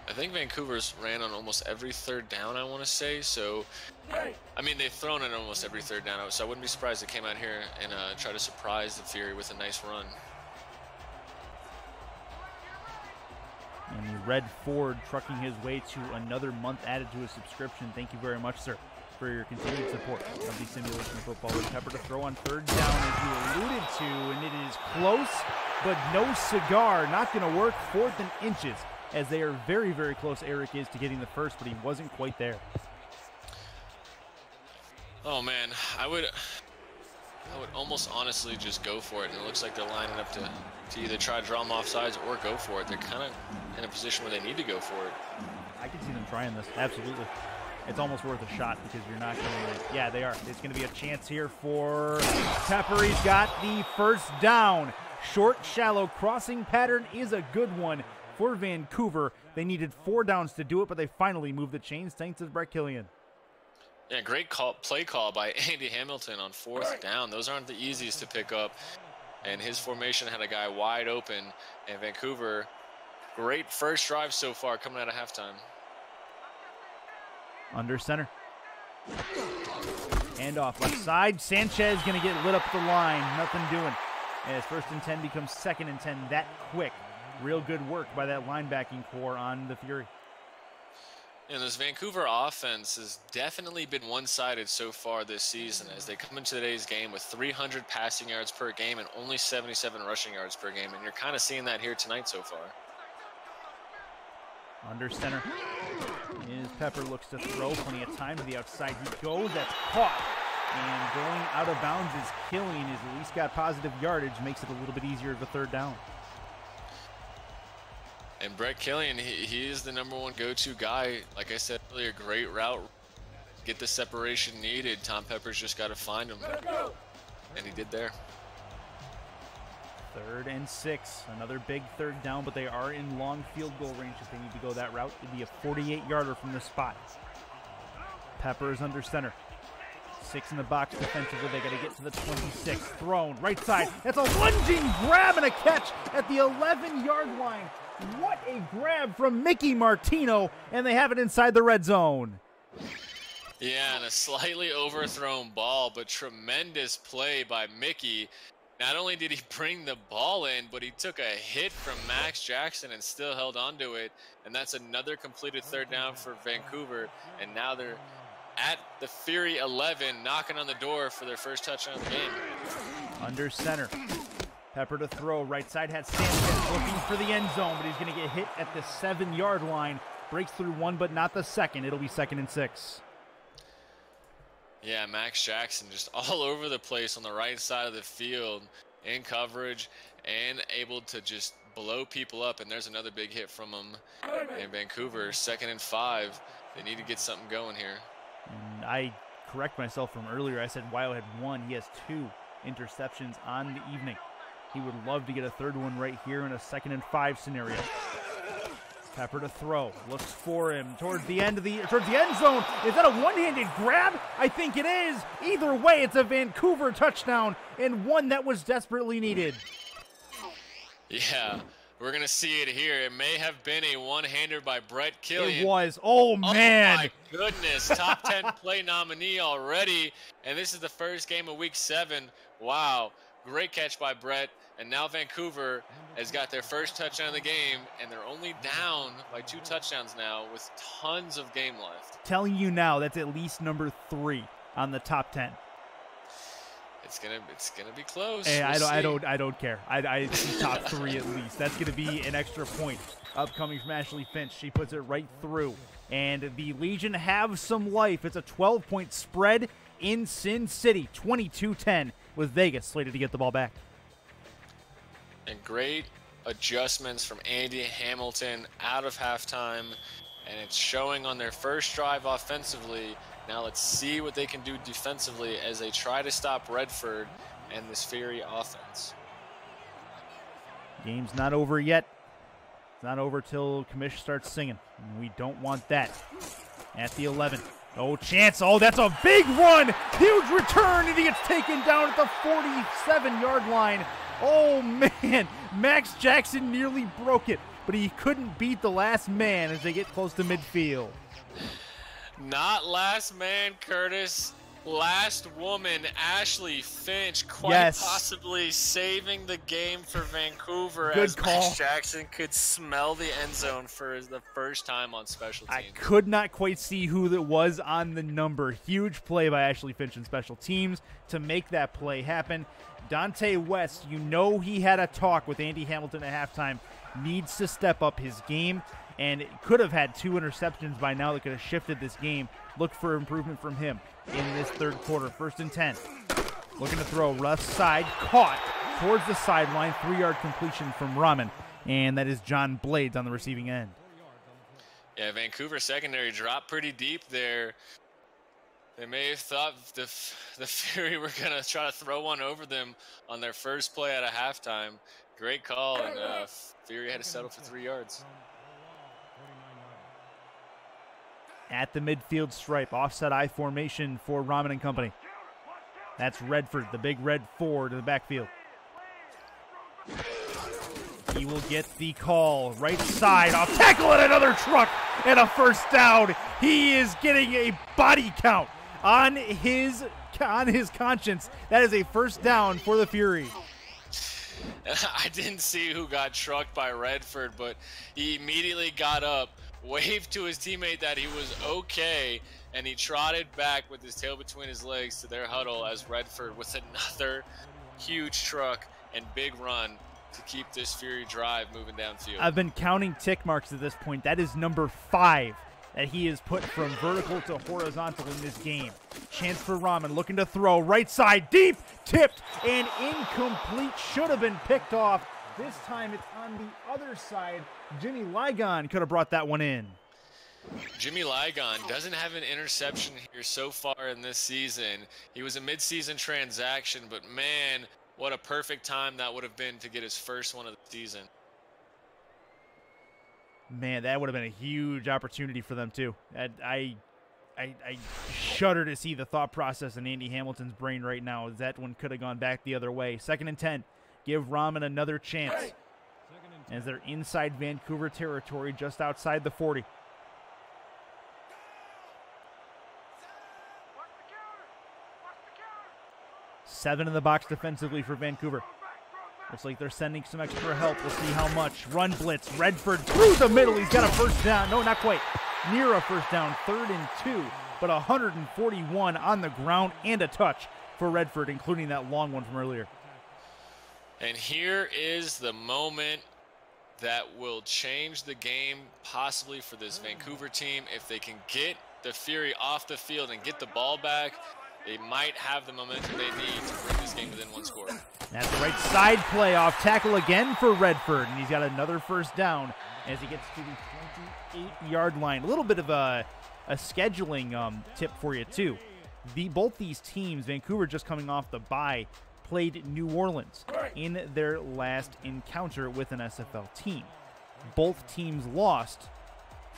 I think Vancouver's ran on almost every third down, I want to say. So, I mean, they've thrown it almost every third down. So I wouldn't be surprised if they came out here and try to surprise the Fury with a nice run. And the Red Ford trucking his way to another month added to his subscription. Thank you very much, sir, for your continued support of the Simulation of Football. With Pepper to throw on 3rd down, as you alluded to, and it is close, but no cigar. Not going to work. 4th and inches, as they are very, very close, Eric is, to getting the first, but he wasn't quite there. Oh, man. I would almost honestly just go for it. And it looks like they're lining up to either try to draw them off sides or go for it. They're kind of in a position where they need to go for it. I can see them trying this. Absolutely. It's almost worth a shot because you're not going to... Yeah, they are. It's going to be a chance here for Pepper. He's got the first down. Short, shallow crossing pattern is a good one for Vancouver. They needed 4 downs to do it, but they finally moved the chains thanks to Brett Killian. Yeah, great play call by Andy Hamilton on 4th down. Those aren't the easiest to pick up. And his formation had a guy wide open. And Vancouver, great first drive so far coming out of halftime. Under center. Handoff left side. Sanchez going to get lit up the line. Nothing doing. As 1st and 10 becomes 2nd and 10 that quick. Real good work by that linebacking core on the Fury. And this Vancouver offense has definitely been one-sided so far this season as they come into today's game with 300 passing yards per game and only 77 rushing yards per game. And you're kind of seeing that here tonight so far. Under center is Pepper, looks to throw. Plenty of time to the outside. He goes. That's caught. And going out of bounds is Killian. He's at least got positive yardage. Makes it a little bit easier of a 3rd down. And Brett Killian, he is the #1 go-to guy. Like I said earlier, great route. Get the separation needed. Tom Pepper's just got to find him. And he did there. 3rd and 6. Another big 3rd down, but they are in long field goal range if they need to go that route. It'd be a 48-yarder from this spot. Pepper is under center. 6 in the box defensively. They got to get to the 26. Thrown right side. That's a lunging grab and a catch at the 11-yard line. What a grab from Mickey Martino, and they have it inside the red zone. Yeah, and a slightly overthrown ball, but tremendous play by Mickey. Not only did he bring the ball in, but he took a hit from Max Jackson and still held onto it. And that's another completed 3rd down for Vancouver. And now they're at the Fury 11, knocking on the door for their first touchdown of the game. Under center. Pepper to throw. Right side had Sanchez looking for the end zone, but he's going to get hit at the 7-yard line. breaks through one, but not the second. It'll be 2nd and 6. Yeah, Max Jackson just all over the place on the right side of the field in coverage and able to just blow people up. And there's another big hit from him in Vancouver. 2nd and 5. They need to get something going here. And I correct myself from earlier. I said Wyo had 1. He has 2 interceptions on the evening. He would love to get a 3rd one right here in a 2nd and 5 scenario. Pepper to throw, looks for him towards the end zone. Is that a one-handed grab? I think it is. Either way, it's a Vancouver touchdown and one that was desperately needed. Yeah, we're gonna see it here. It may have been a one-hander by Brett Killian. It was. Oh man! Oh my goodness! Top 10 play nominee already, and this is the first game of Week 7. Wow, great catch by Brett. And now Vancouver has got their first touchdown of the game, and they're only down by 2 touchdowns now with tons of game left. Telling you now, that's at least number 3 on the top 10. It's gonna be close. Hey, we'll I don't care. I see top 3 at least. That's gonna be an extra point upcoming from Ashley Finch. She puts it right through, and the Legion have some life. It's a 12-point spread in Sin City, 22-10, with Vegas slated to get the ball back. And great adjustments from Andy Hamilton out of halftime, and it's showing on their first drive offensively. Now let's see what they can do defensively as they try to stop Redford and this Fury offense. Game's not over yet. It's not over till Commish starts singing. And we don't want that. At the 11. Oh, chance. Oh, that's a big run. Huge return, and he gets taken down at the 47-yard line. Oh, man. Max Jackson nearly broke it, but he couldn't beat the last man as they get close to midfield. Not last man, Curtis. Last woman, Ashley Finch, quite possibly saving the game for Vancouver. Good as call. Max Jackson could smell the end zone for the first time on special teams. I could not quite see who that was on the number. Huge play by Ashley Finch in special teams to make that play happen. Dante West, you know he had a talk with Andy Hamilton at halftime, needs to step up his game, and could have had 2 interceptions by now that could have shifted this game. Look for improvement from him in this 3rd quarter. 1st and 10. Looking to throw left side, caught towards the sideline, 3-yard completion from Rahman, and that is John Blades on the receiving end. Yeah, Vancouver secondary dropped pretty deep there. They may have thought the Fury were going to try to throw one over them on their first play out of halftime. Great call, and Fury had to settle for 3 yards. At the midfield stripe, offset I formation for Rahman and company. That's Redford, the big red 4 to the backfield. He will get the call. Right side, off tackle, and another truck, and a 1st down. He is getting a body count on his conscience. That is a 1st down for the Fury. I didn't see who got trucked by Redford, but he immediately got up, waved to his teammate that he was okay, and he trotted back with his tail between his legs to their huddle as Redford with another huge truck and big run to keep this Fury drive moving downfield. I've been counting tick marks at this point. That is number 5 that he has put from vertical to horizontal in this game. Chance for Rahman, looking to throw. Right side, deep, tipped, and incomplete. Should have been picked off. This time it's on the other side. Jimmy Ligon could have brought that one in. Jimmy Ligon doesn't have an interception here so far in this season. He was a midseason transaction, but man, what a perfect time that would have been to get his first one of the season. Man, that would have been a huge opportunity for them too. I shudder to see the thought process in Andy Hamilton's brain right now. That one could have gone back the other way. 2nd and 10. Give Rahman another chance as they're inside Vancouver territory, just outside the 40. Seven in the box defensively for Vancouver. Looks like they're sending some extra help. We'll see how much. Run blitz. Redford through the middle. He's got a 1st down. No, not quite. Near a 1st down. 3rd and 2. But 141 on the ground and a touch for Redford, including that long one from earlier. And here is the moment that will change the game possibly for this Vancouver team. If they can get the Fury off the field and get the ball back, they might have the momentum they need to bring this game within 1 score. That's the right side play off tackle again for Redford, and he's got another first down as he gets to the 28-yard line. A little bit of a scheduling tip for you, too. Both these teams, Vancouver just coming off the bye, played New Orleans in their last encounter with an SFL team. Both teams lost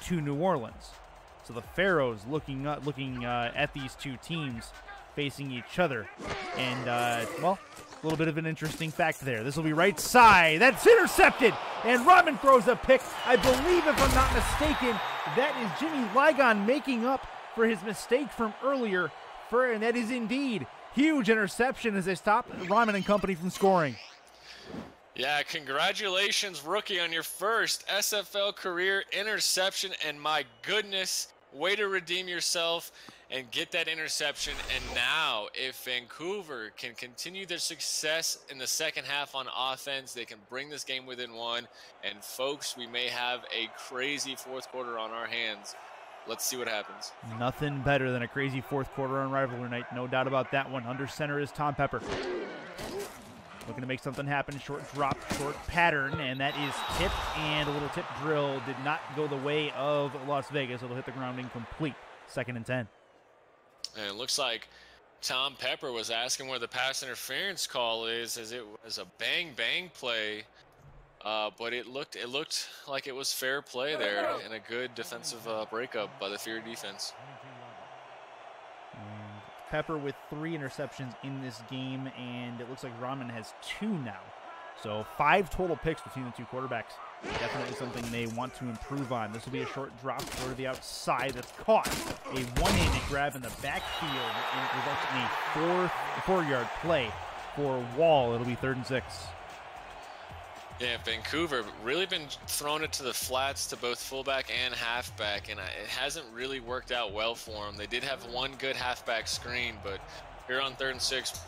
to New Orleans. So the Pharaohs looking at these two teams facing each other. And, well, a little bit of an interesting fact there. This will be right side. That's intercepted. And Rahman throws a pick. I believe, if I'm not mistaken, that is Jimmy Ligon making up for his mistake from earlier. And that is indeed huge interception as they stop Rahman and company from scoring. Yeah, congratulations, rookie, on your first SFL career interception. And my goodness, way to redeem yourself and get that interception. And now, if Vancouver can continue their success in the second half on offense, they can bring this game within 1. And folks, we may have a crazy fourth quarter on our hands. Let's see what happens. Nothing better than a crazy fourth quarter on rivalry night. No doubt about that one. Under center is Tom Pepper. Looking to make something happen. Short drop, short pattern, and that is tipped, and a little tip drill did not go the way of Las Vegas. It'll hit the ground incomplete. 2nd and 10. And it looks like Tom Pepper was asking where the pass interference call is, as it was a bang-bang play. But it looked like it was fair play there and a good defensive breakup by the Fury defense. And Pepper with 3 interceptions in this game, and it looks like Rahman has 2 now. So 5 total picks between the two quarterbacks. Definitely something they want to improve on. This will be a short drop to the outside that's caught. A one-handed grab in the backfield and results in a 4-yard play for Wall. It'll be 3rd and 6. Yeah, Vancouver really been throwing it to the flats to both fullback and halfback, and it hasn't really worked out well for them. They did have one good halfback screen, but here on 3rd and 6,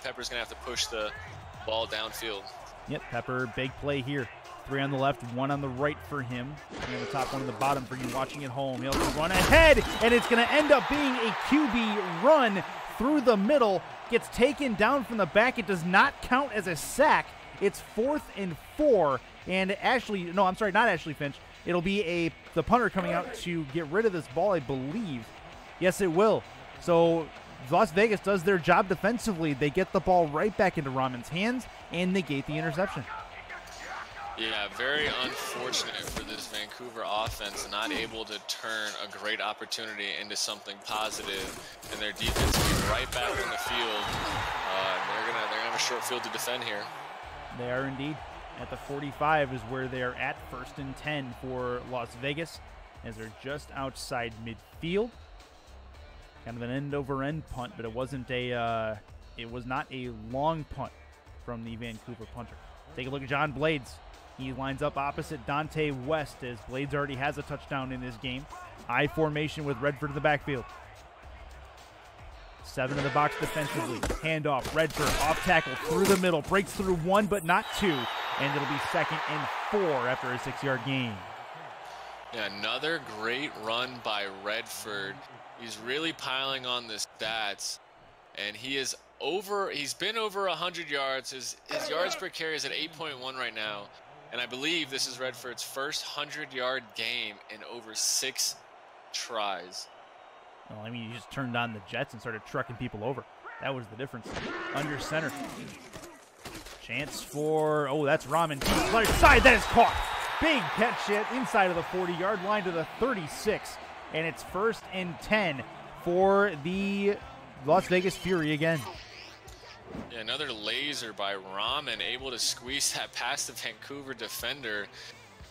Pepper's gonna have to push the ball downfield. Yep, Pepper, big play here. 3 on the left, 1 on the right for him. 3 on the top, 1 on the bottom for you watching at home. He'll run ahead, and it's going to end up being a QB run through the middle. Gets taken down from the back. It does not count as a sack. It's 4th and 4, and not Ashley Finch. It'll be the punter coming out to get rid of this ball, I believe. Yes, it will. So Las Vegas does their job defensively. They get the ball right back into Rahman's hands and negate the interception. Yeah, very unfortunate for this Vancouver offense, not able to turn a great opportunity into something positive, and their defense will be right back on the field. They're gonna have a short field to defend here. They are indeed. At the 45 is where they're at. 1st and 10 for Las Vegas, as they're just outside midfield. Kind of an end-over-end punt, but it was not a long punt from the Vancouver punter. Take a look at John Blades. He lines up opposite Dante West, as Blades already has a touchdown in this game. I formation with Redford in the backfield. 7 in the box defensively. Handoff, Redford off tackle through the middle. Breaks through 1 but not 2. And it'll be 2nd and 4 after a 6-yard gain. Yeah, another great run by Redford. He's really piling on the stats. And he's been over 100 yards. His yards per carry is at 8.1 right now. And I believe this is Redford's first 100-yard game in over 6 tries. Well, I mean, he just turned on the jets and started trucking people over. That was the difference. Under center. Chance for, that's Rahman. Right side, that is caught. Big catch hit inside of the 40-yard line to the 36. And it's 1st and 10 for the Las Vegas Fury again. Yeah, another laser by Rahman, able to squeeze that past the Vancouver defender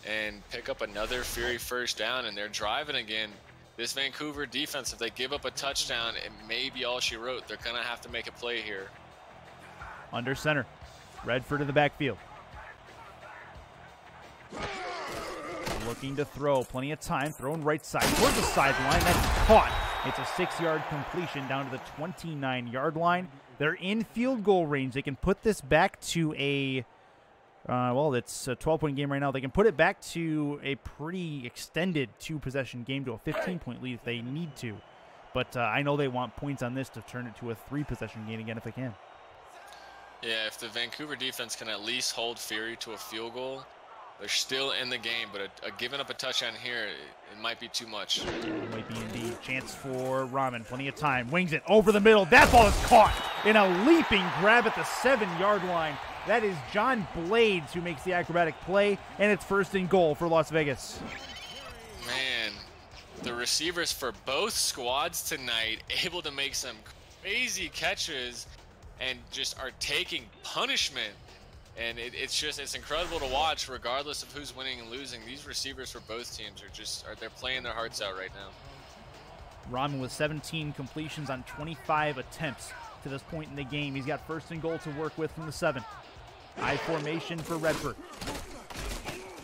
and pick up another Fury first down, and they're driving again. This Vancouver defense, if they give up a touchdown, it may be all she wrote. They're going to have to make a play here. Under center. Redford in the backfield. Looking to throw. Plenty of time. Throwing right side towards the sideline. That's caught. It's a 6-yard completion down to the 29-yard line. They're in field goal range. They can put this back to a Well, it's a 12-point game right now. They can put it back to a pretty extended 2-possession game to a 15-point lead if they need to. But I know they want points on this to turn it to a 3-possession game again if they can. Yeah, if the Vancouver defense can at least hold Fury to a field goal, they're still in the game. But giving up a touchdown here, it might be too much. It might be indeed. Chance for Rahman. Plenty of time. Wings it over the middle. That ball is caught in a leaping grab at the 7-yard line. That is John Blades who makes the acrobatic play, and it's 1st and goal for Las Vegas. Man, the receivers for both squads tonight able to make some crazy catches and just are taking punishment. And it's incredible to watch regardless of who's winning and losing. These receivers for both teams they're playing their hearts out right now. Rahman with 17 completions on 25 attempts to this point in the game. He's got 1st and goal to work with from the 7. I formation for Redford.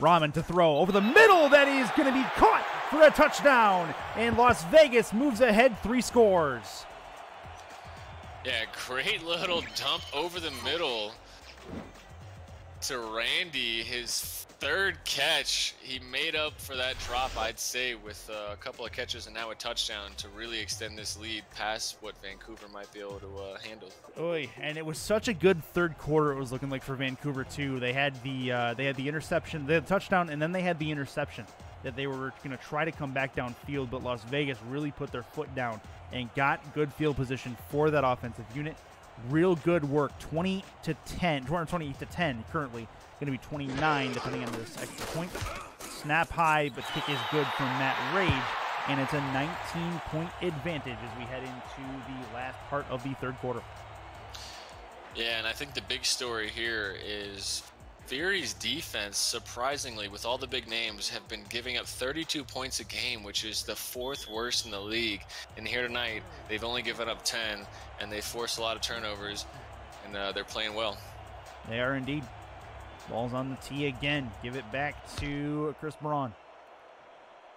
Rahman to throw over the middle. That is going to be caught for a touchdown. And Las Vegas moves ahead 3 scores. Yeah, great little dump over the middle to Randy. His 3rd catch. He made up for that drop, I'd say, with a couple of catches and now a touchdown to really extend this lead past what Vancouver might be able to handle. Oy, and it was such a good 3rd quarter. It was looking like for Vancouver too. They had the interception, they had the touchdown, and then they had the interception that they were going to try to come back downfield, but Las Vegas really put their foot down and got good field position for that offensive unit. Real good work. 20 to 10 currently. Going to be 29 depending on this extra point. Snap high, but kick is good from Matt Rage, and it's a 19-point advantage as we head into the last part of the 3rd quarter. Yeah, and I think the big story here is Fury's defense, surprisingly, with all the big names, have been giving up 32 points a game, which is the 4th worst in the league. And here tonight, they've only given up 10, and they forced a lot of turnovers, and they're playing well. They are indeed. Ball's on the tee again. Give it back to Chris Braun.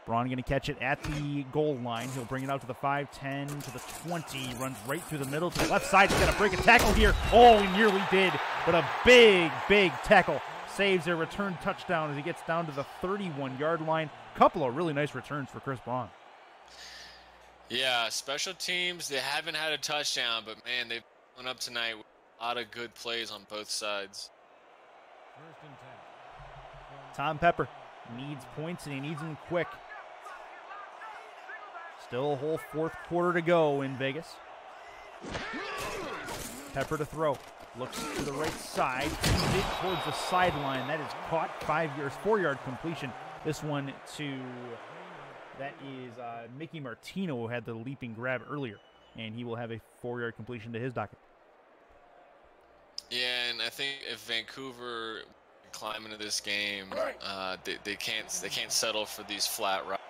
Braun going to catch it at the goal line. He'll bring it out to the 5, 10, to the 20. Runs right through the middle to the left side. He's got to break a tackle here. Oh, he nearly did. But a big, big tackle. Saves a return touchdown as he gets down to the 31-yard line. Couple of really nice returns for Chris Braun. Yeah, special teams, they haven't had a touchdown, but man, they've went up tonight with a lot of good plays on both sides. 1st and 10. Tom Pepper needs points, and he needs them quick. Still a whole 4th quarter to go in Vegas. Pepper to throw. Looks to the right side. It towards the sideline. That is caught. 4-yard completion. This one to, that is Mickey Martino, who had the leaping grab earlier. And he will have a 4-yard completion to his docket. Yeah, and I think if Vancouver climb into this game, they can't settle for these flat routes,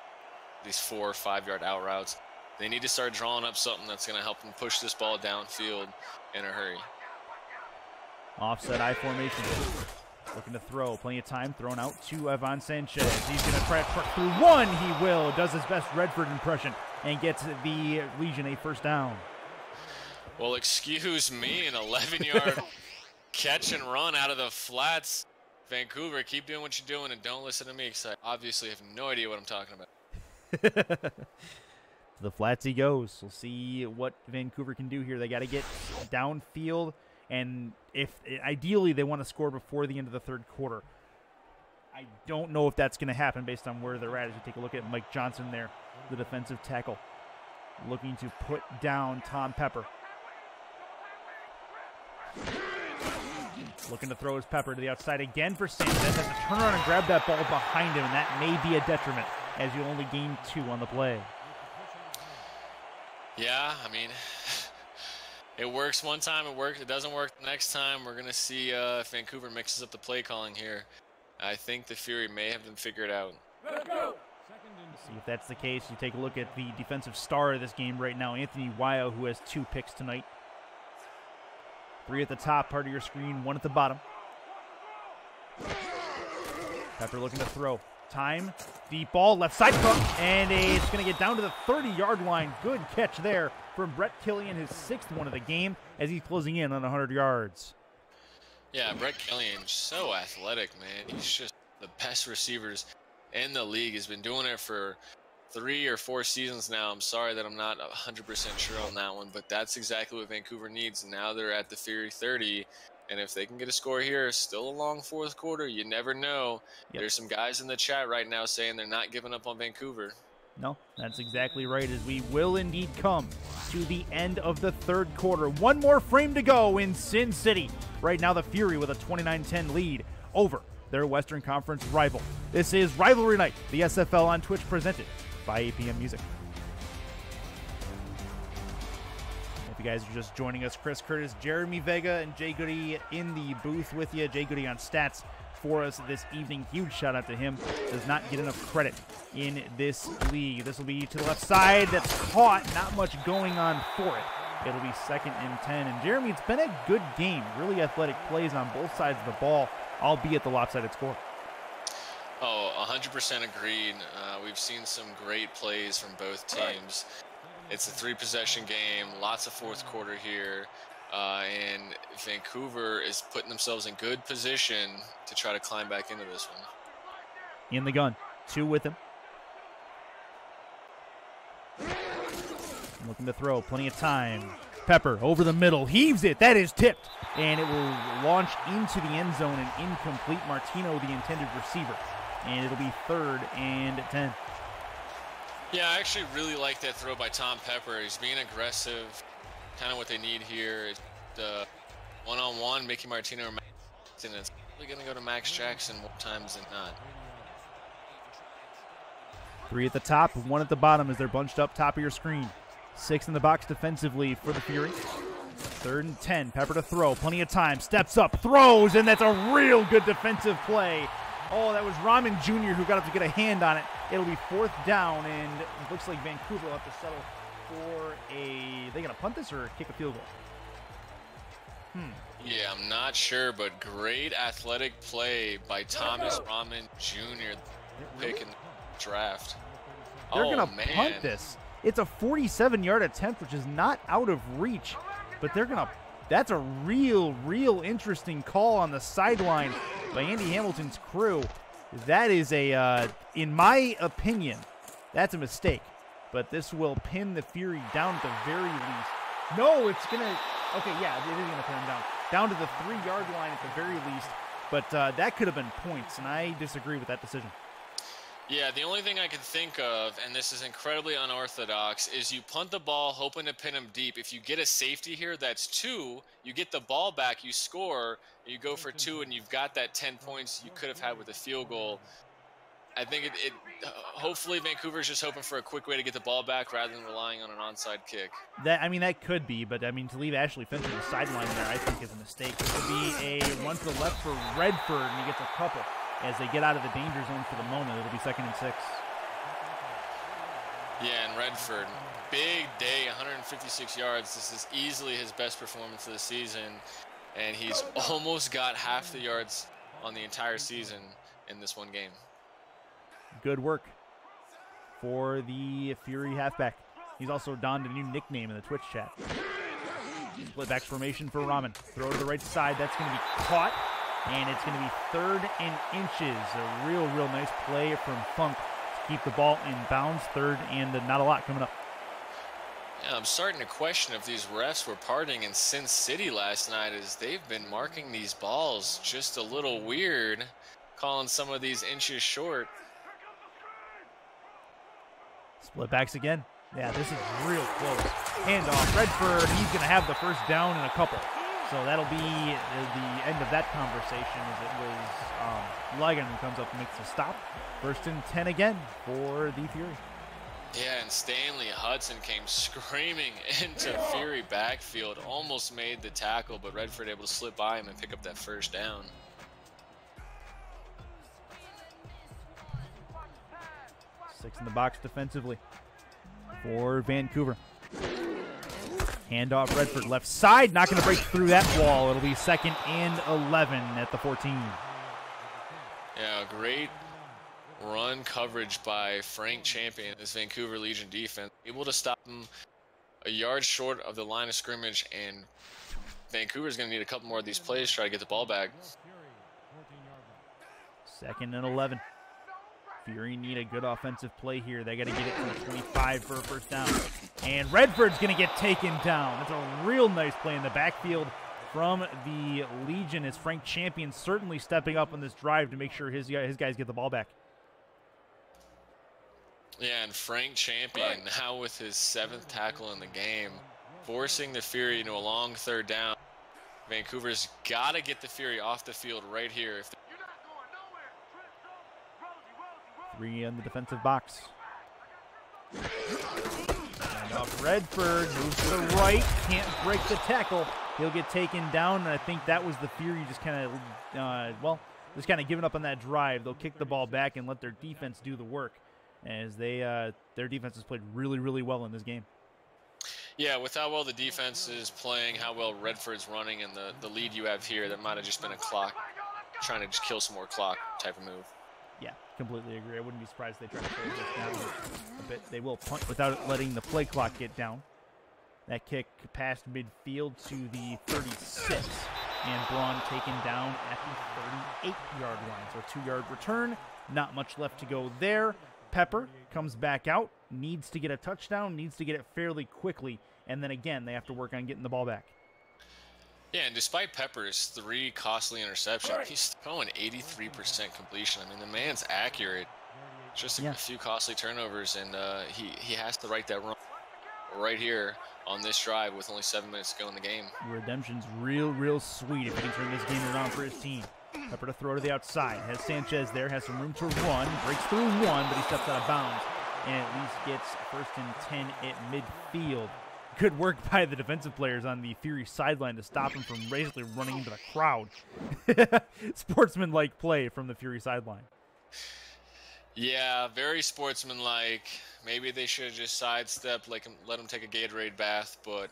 these 4 or 5-yard out routes. They need to start drawing up something that's going to help them push this ball downfield in a hurry. Offset I formation. Looking to throw. Plenty of time thrown out to Ivan Sanchez. He's going to try to truck through one. He will. Does his best Redford impression and gets the Legion a 1st down. Well, excuse me, an 11-yard catch and run out of the flats. Vancouver, keep doing what you're doing and don't listen to me because I obviously have no idea what I'm talking about. The flats he goes. We'll see what Vancouver can do here. They got to get downfield, and if ideally they want to score before the end of the 3rd quarter. I don't know if that's going to happen based on where they're at as you take a look at Mike Johnson there, the defensive tackle, looking to put down Tom Pepper. Looking to throw his Pepper to the outside again for Sanchez. Has to turn around and grab that ball behind him, and that may be a detriment as you only gain 2 on the play. Yeah, I mean, it works one time, it doesn't work the next time. We're going to see if Vancouver mixes up the play calling here. I think the Fury may have them figured out. See if that's the case. You take a look at the defensive star of this game right now, Anthony Wyo, who has 2 picks tonight. 3 at the top part of your screen, 1 at the bottom. Pepper looking to throw. Time, deep ball, left side hook, and it's going to get down to the 30-yard line. Good catch there from Brett Killian, his 6th one of the game, as he's closing in on 100 yards. Yeah, Brett Killian, so athletic, man. He's just the best receivers in the league. He's been doing it for 3 or 4 seasons now. I'm sorry that I'm not 100% sure on that one, but that's exactly what Vancouver needs. Now they're at the Fury 30, and if they can get a score here, still a long fourth quarter, you never know. Yep. There's some guys in the chat right now saying they're not giving up on Vancouver. No, that's exactly right, as we will indeed come to the end of the third quarter. One more frame to go in Sin City. Right now, the Fury with a 29-10 lead over their Western Conference rival. This is Rivalry Night, the SFL on Twitch, presented by APM Music. If you guys are just joining us, Chris Curtis, Jeremy Vega, and Jay Goody in the booth with you. Jay Goody on stats for us this evening. Huge shout out to him. Does not get enough credit in this league. This will be to the left side. That's caught. Not much going on for it. It'll be 2nd and 10. And Jeremy, it's been a good game. Really athletic plays on both sides of the ball, albeit the lopsided score. Oh, 100% agreed. We've seen some great plays from both teams. It's a 3-possession game, lots of fourth quarter here. And Vancouver is putting themselves in good position to try to climb back into this one. In the gun. 2 with him. Looking to throw. Plenty of time. Pepper over the middle. Heaves it. That is tipped. And it will launch into the end zone and incomplete. Martino, the intended receiver. And it'll be 3rd and 10. Yeah, I actually really like that throw by Tom Pepper. He's being aggressive. Kind of what they need here. The one-on-one, Mickey Martino or Max Jackson. It's probably going to go to Max Jackson more times than not. 3 at the top, 1 at the bottom as they're bunched up top of your screen. 6 in the box defensively for the Fury. 3rd and 10, Pepper to throw, plenty of time, steps up, throws, and that's a real good defensive play. Oh, that was Rahman Jr. who got up to get a hand on it. It'll be 4th down, and it looks like Vancouver will have to settle for a... They going to punt this or kick a field goal? Yeah, I'm not sure, but great athletic play by Thomas Rahman Jr. pick in the draft. They're going to punt this. It's a 47-yard attempt, which is not out of reach, but they're going to... That's a real interesting call on the sideline by Andy Hamilton's crew. That is a, in my opinion, that's a mistake. But this will pin the Fury down at the very least. No, it's going to... Okay, yeah, it is going to pin them down. Down to the 3-yard line at the very least. But that could have been points, and I disagree with that decision. Yeah, the only thing I can think of, and this is incredibly unorthodox, is you punt the ball hoping to pin them deep. If you get a safety here, that's 2. You get the ball back, you score, you go for 2, and you've got that 10 points you could have had with a field goal. I think hopefully Vancouver's just hoping for a quick way to get the ball back rather than relying on an onside kick. That could be, but to leave Ashley Finch on the sideline there, I think is a mistake. This would be a run to the left for Redford, and he gets a couple. As they get out of the danger zone for the moment, it'll be 2nd and 6. Yeah, and Redford, big day, 156 yards. This is easily his best performance of the season, and he's almost got half the yards on the entire season in this one game. Good work for the Fury halfback. He's also donned a new nickname in the Twitch chat. Split back formation for Rahman. Throw to the right side. That's going to be caught. And it's going to be 3rd and inches. A real nice play from Funk to keep the ball in bounds. 3rd and not a lot coming up. Yeah, I'm starting to question if these refs were partying in Sin City last night, as they've been marking these balls just a little weird, calling some of these inches short. Split backs again. Yeah, this is real close. Handoff. Redford, he's going to have the first down in a couple. So that'll be the end of that conversation, as it was Ligon who comes up and makes a stop. 1st and 10 again for the Fury. Yeah, and Stanley Hudson came screaming into Fury backfield, almost made the tackle, but Redford able to slip by him and pick up that 1st down. Six in the box defensively for Vancouver. Handoff Redford left side, not going to break through that wall. It'll be 2nd and 11 at the 14. Yeah, great run coverage by Frank Champion, this Vancouver Legion defense. Able to stop him a yard short of the line of scrimmage and Vancouver's going to need a couple more of these plays to try to get the ball back. Second and 11. Fury need a good offensive play here. They got to get it to the 25 for a first down. And Redford's going to get taken down. That's a real nice play in the backfield from the Legion, as Frank Champion certainly stepping up on this drive to make sure his guys get the ball back. Yeah, and Frank Champion now with his 7th tackle in the game, forcing the Fury into a long third down. Vancouver's got to get the Fury off the field right here. If 3 in the defensive box. And off Redford, moves to the right, can't break the tackle. He'll get taken down, and I think that was the Fury just kind of, just kind of giving up on that drive. They'll kick the ball back and let their defense do the work, as their defense has played really, really well in this game. Yeah, with how well the defense is playing, how well Redford's running, and the lead you have here, that might have just been a clock, trying to just kill some more clock type of move. Yeah, completely agree. I wouldn't be surprised if they try to play this down a bit. They will punt without letting the play clock get down. That kick past midfield to the 36. And Braun taken down at the 38-yard line. So a 2-yard return. Not much left to go there. Pepper comes back out. Needs to get a touchdown. Needs to get it fairly quickly. And then again, they have to work on getting the ball back. Yeah, and despite Pepper's 3 costly interceptions, he's throwing 83% completion. I mean, the man's accurate. Just a few costly turnovers, and he has to right that wrong right here on this drive with only 7 minutes to go in the game. Redemption's real sweet if he can turn this game around for his team. Pepper to throw to the outside. Has Sanchez there, has some room to run. Breaks through one, but he steps out of bounds. And at least gets 1st and 10 at midfield. Good work by the defensive players on the Fury sideline to stop him from basically running into the crowd. Sportsman-like play from the Fury sideline. Yeah, very sportsman-like. Maybe they should have just sidestepped, let him take a Gatorade bath, but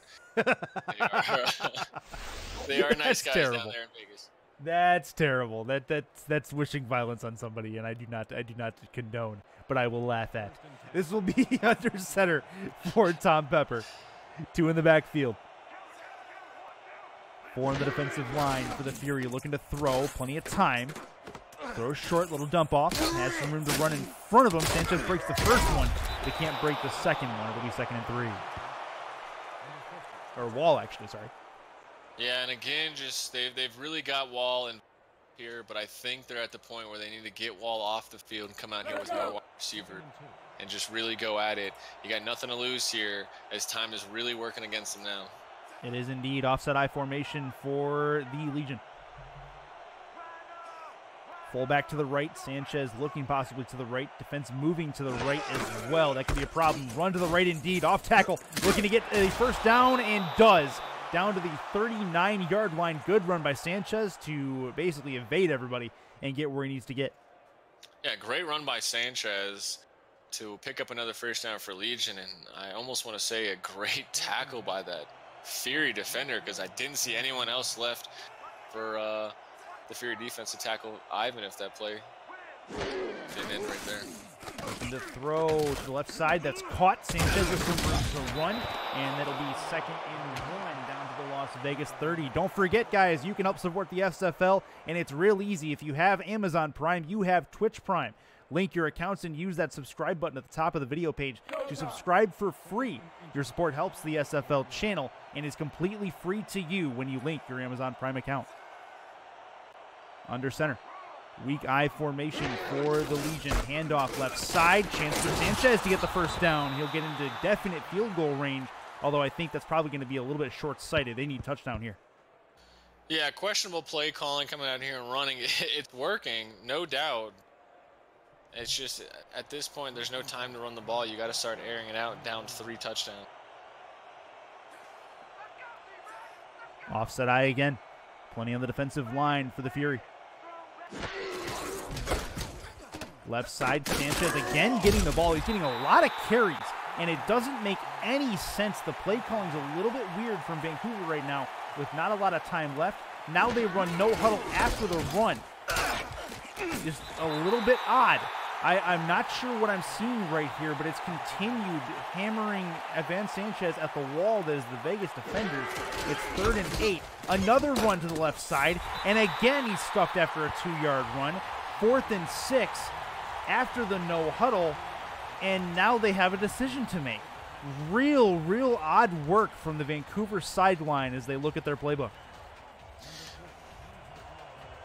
they are nice guys terrible. down there in Vegas. That's terrible. That's wishing violence on somebody, and I do not condone, but I will laugh at. This will be under center for Tom Pepper. 2 in the backfield. 4 in the defensive line for the Fury, looking to throw. Plenty of time. Throws short, little dump off. Has some room to run in front of him. Sanchez breaks the first one. They can't break the second one. It'll be 2nd and 3. Or Wall, actually, sorry. Yeah, and again, just they've really got Wall in here, but I think they're at the point where they need to get Wall off the field and come out here with no wide receiver and just really go at it. You got nothing to lose here, as time is really working against them now. It is indeed offset I formation for the Legion. Fullback to the right. Sanchez looking possibly to the right. Defense moving to the right as well. That could be a problem. Run to the right indeed. Off tackle. Looking to get a first down, and does. Down to the 39-yard line. Good run by Sanchez to basically evade everybody and get where he needs to get. Yeah, great run by Sanchez to pick up another first down for Legion, and I almost want to say a great tackle by that Fury defender, because I didn't see anyone else left for the Fury defense to tackle Ivan if that play didn't end right there. Looking to throw to the left side. That's caught. Sanchez with some room to run, and that'll be 2nd and 1 down to the Las Vegas 30. Don't forget, guys, you can help support the SFL, and it's real easy. If you have Amazon Prime, you have Twitch Prime. Link your accounts and use that subscribe button at the top of the video page to subscribe for free. Your support helps the SFL channel and is completely free to you when you link your Amazon Prime account. Under center. Weak I formation for the Legion. Handoff left side. Chance for Sanchez to get the first down. He'll get into definite field goal range, although I think that's probably going to be a little bit short-sighted. They need touchdown here. Yeah, questionable play calling coming out here and running. It's working, no doubt. It's just, at this point, there's no time to run the ball. You got to start airing it out down 3 touchdowns. Offset I again. Plenty on the defensive line for the Fury. Left side, Sanchez again getting the ball. He's getting a lot of carries, and it doesn't make any sense. The play calling's a little bit weird from Vancouver right now with not a lot of time left. Now they run no huddle after the run. Just a little bit odd. I'm not sure what I'm seeing right here, but it's continued hammering Evan Sanchez at the wall that is the Vegas defenders. It's 3rd and 8. Another run to the left side, and again he's stuffed after a 2-yard run. 4th and 6 after the no huddle, and now they have a decision to make. Real odd work from the Vancouver sideline as they look at their playbook.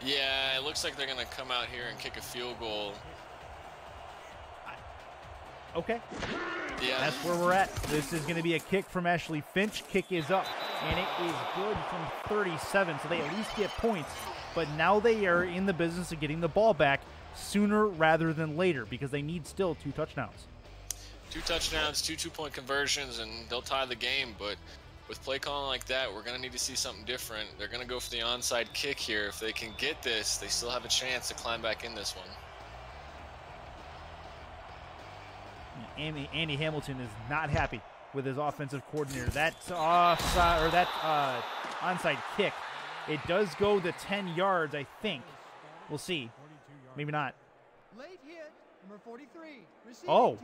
Yeah, it looks like they're going to come out here and kick a field goal. Okay. Yeah. That's where we're at. This is going to be a kick from Ashley Finch. Kick is up, and it is good from 37, so they at least get points. But now they are in the business of getting the ball back sooner rather than later because they need still 2 touchdowns. 2 touchdowns, 2 2-point conversions, and they'll tie the game. But with play calling like that, we're going to need to see something different. They're going to go for the onside kick here. If they can get this, they still have a chance to climb back in this one. Andy Hamilton is not happy with his offensive coordinator. That's offside, or that onside kick. It does go the 10 yards, I think. We'll see. Maybe not. Late hit, number 43. Oh,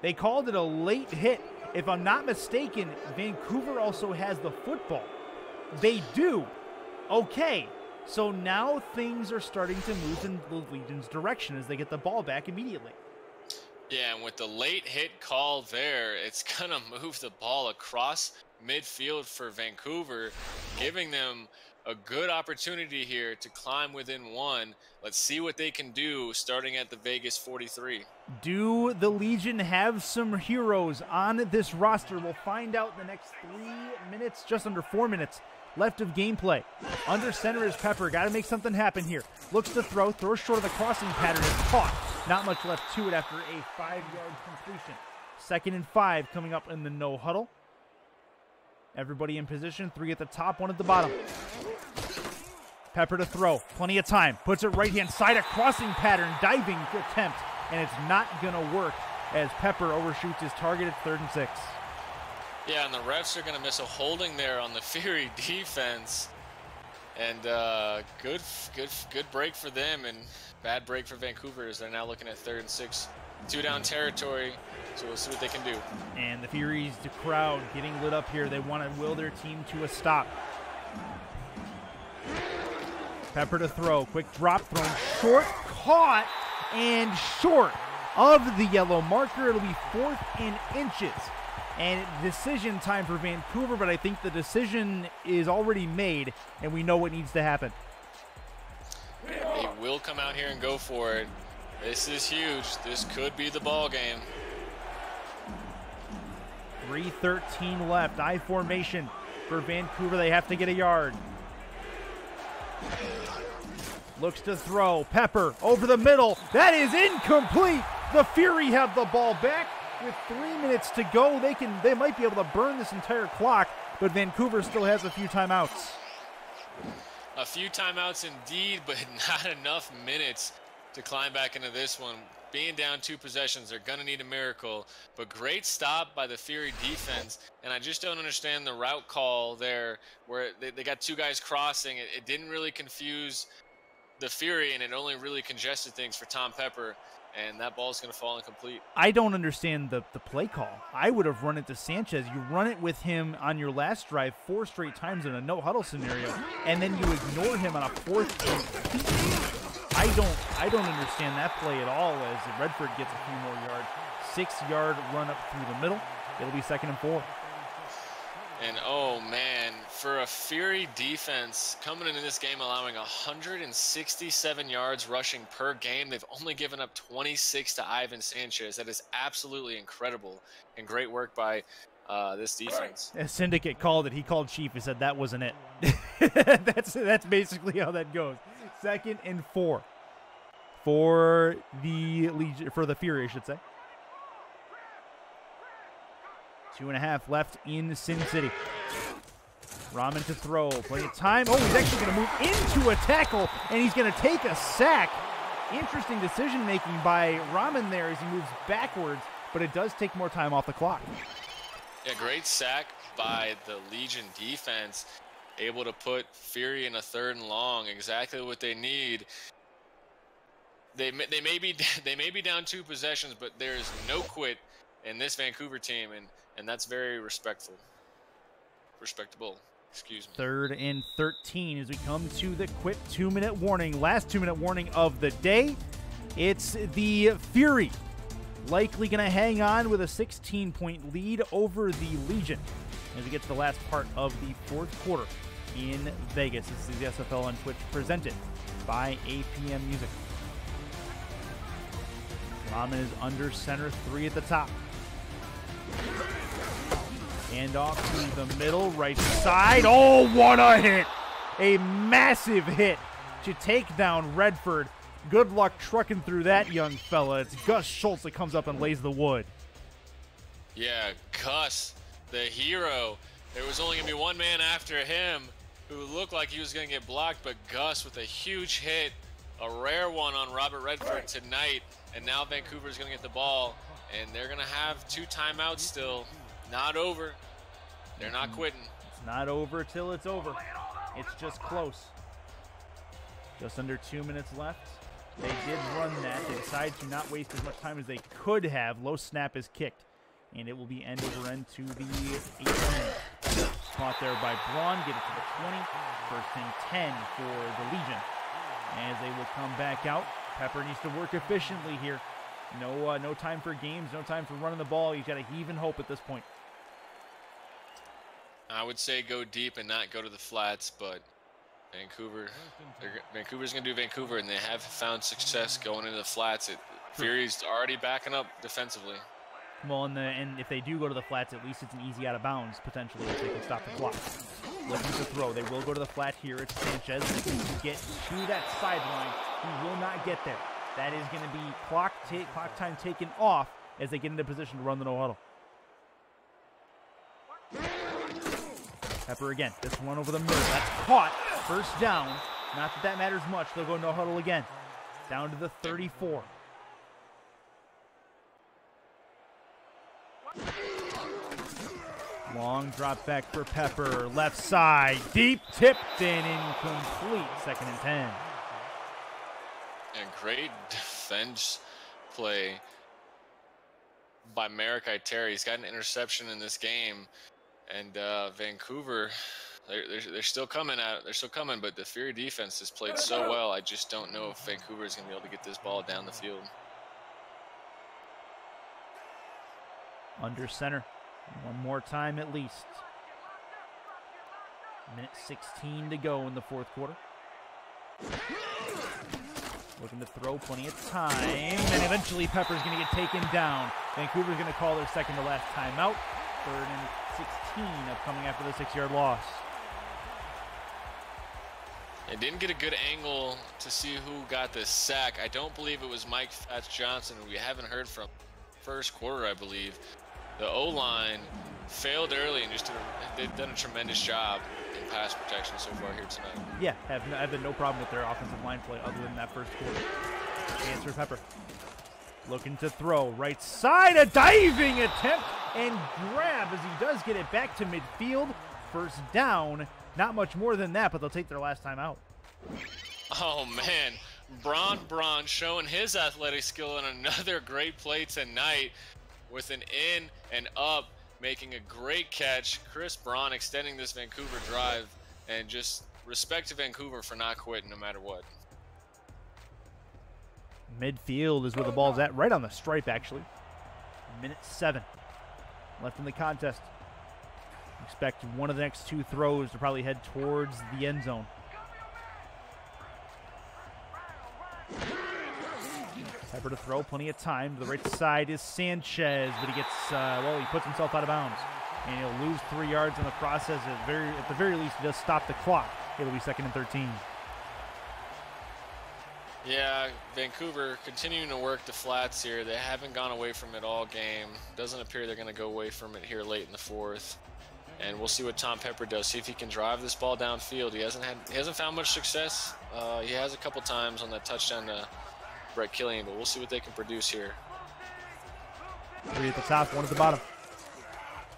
they called it a late hit. If I'm not mistaken, Vancouver also has the football. They do. Okay, so now things are starting to move in the Legion's direction as they get the ball back immediately. Yeah, and with the late hit call there, it's going to move the ball across midfield for Vancouver, giving them a good opportunity here to climb within 1. Let's see what they can do starting at the Vegas 43. Do the Legion have some heroes on this roster? We'll find out in the next 3 minutes, just under 4 minutes left of gameplay. Under center is Pepper. Got to make something happen here. Looks to throws short of the crossing pattern, is caught. Not much left to it after a 5-yard completion. 2nd and 5 coming up in the no huddle. Everybody in position, 3 at the top, 1 at the bottom. Pepper to throw, plenty of time. Puts it right-hand side, a crossing pattern, diving attempt, and it's not going to work as Pepper overshoots his target at 3rd and 6. Yeah, and the refs are going to miss a holding there on the Fury defense. And good break for them, and bad break for Vancouver as they're now looking at 3rd and 6. 2-down territory, so we'll see what they can do. And the Furies, the crowd getting lit up here. They want to will their team to a stop. Pepper to throw, quick drop thrown, short, caught, and short of the yellow marker. It'll be 4th and inches. And decision time for Vancouver, but I think the decision is already made, and we know what needs to happen. They will come out here and go for it. This is huge. This could be the ball game. 3:13 left. I formation for Vancouver. They have to get a yard. Looks to throw. Pepper over the middle. That is incomplete. The Fury have the ball back. With 3 minutes to go, they might be able to burn this entire clock, but Vancouver still has a few timeouts. A few timeouts indeed, but not enough minutes to climb back into this one. Being down 2 possessions, they're going to need a miracle. But great stop by the Fury defense, and I just don't understand the route call there where they got 2 guys crossing. It didn't really confuse the Fury, and it only really congested things for Tom Pepper. And that ball is going to fall incomplete. I don't understand the play call. I would have run it to Sanchez. You run it with him on your last drive 4 straight times in a no-huddle scenario, and then you ignore him on a 4th and I don't understand that play at all as Redford gets a few more yards. 6-yard run up through the middle. It'll be 2nd and 4. And oh man, for a Fury defense coming into this game allowing 167 yards rushing per game, they've only given up 26 to Ivan Sanchez. That is absolutely incredible and great work by this defense. A syndicate called it. He called Chief. He said that wasn't it. That's basically how that goes. 2nd and 4 for the Legion, for the Fury, I should say. 2.5 left in Sin City. Rahman to throw. Plenty of time. Oh, he's actually going to move into a tackle, and he's going to take a sack. Interesting decision-making by Rahman there as he moves backwards, but it does take more time off the clock. Yeah, great sack by the Legion defense. Able to put Fury in a 3rd and long. Exactly what they need. they may be down 2 possessions, but there's no quit in this Vancouver team, and that's very respectable. Excuse me. 3rd and 13 as we come to the quick 2-minute warning. Last 2-minute warning of the day. It's the Fury likely going to hang on with a 16-point lead over the Legion as we get to the last part of the 4th quarter in Vegas. This is the SFL on Twitch presented by APM Music. Rahman is under center, 3 at the top. Hand off to the middle, right side. Oh, what a hit! A massive hit to take down Redford. Good luck trucking through that young fella. It's Gus Schultz that comes up and lays the wood. Yeah, Gus, the hero. There was only going to be one man after him who looked like he was going to get blocked, but Gus with a huge hit, a rare one on Robert Redford tonight, and now Vancouver's going to get the ball, and they're going to have 2 timeouts still. Not over. They're not quitting. It's not over till it's over. It's just close. Just under 2 minutes left. They did run that. They decided to not waste as much time as they could have. Low snap is kicked, and it will be end over end to the 18. Caught there by Braun. Get it to the 20. 1st and 10 for the Legion. As they will come back out. Pepper needs to work efficiently here. No time for games. No time for running the ball. He's got to heave and hope at this point. I would say go deep and not go to the flats, but Vancouver's going to do Vancouver, and they have found success going into the flats. Fury's already backing up defensively. Well, and if they do go to the flats, at least it's an easy out of bounds, potentially, if they can stop the clock. Looking to throw. They will go to the flat here. It's Sanchez. If he can get to that sideline, he will not get there. That is going to be clock time taken off as they get into position to run the no-huddle. Pepper again. This one over the middle. That's caught. 1st down. Not that that matters much. They'll go no-huddle again. Down to the 34. Long drop back for Pepper. Left side. Deep tipped and incomplete. 2nd and 10. And great defense play by Merrick Terry. He's got an interception in this game. And Vancouver, they're still coming out. They're still coming, but the Fury defense has played so well. I just don't know if Vancouver is going to be able to get this ball down the field. Under center. One more time at least. 1:16 to go in the 4th quarter. Looking to throw, plenty of time. And eventually Pepper's going to get taken down. Vancouver's going to call their 2nd to last timeout. 3rd and 16 coming after the 6-yard loss. They didn't get a good angle to see who got this sack. I don't believe it was Mike Fats Johnson, who we haven't heard from 1st quarter, I believe. The O-line failed early and just they've done a tremendous job in pass protection so far here tonight. Yeah, have had no problem with their offensive line play other than that 1st quarter. Chance for Pepper. Looking to throw. Right side, a diving attempt and grab as he does get it back to midfield. 1st down. Not much more than that, but they'll take their last time out. Oh, man. Braun showing his athletic skill in another great play tonight with an in and up, making a great catch. Chris Braun extending this Vancouver drive, and just respect to Vancouver for not quitting no matter what. Midfield is where the ball's at, right on the stripe, actually. 1:07 left in the contest. Expect one of the next 2 throws to probably head towards the end zone. Pepper to throw, plenty of time. To the right side is Sanchez, but he gets, he puts himself out of bounds. And he'll lose 3 yards in the process. At the very least, he does stop the clock. It'll be 2nd and 13. Yeah, Vancouver continuing to work the flats here. They haven't gone away from it all game. Doesn't appear they're going to go away from it here late in the 4th. And we'll see what Tom Pepper does. See if he can drive this ball downfield. He hasn't found much success. He has a couple times on that touchdown to Brett Killian, but we'll see what they can produce here. 3 at the top, 1 at the bottom.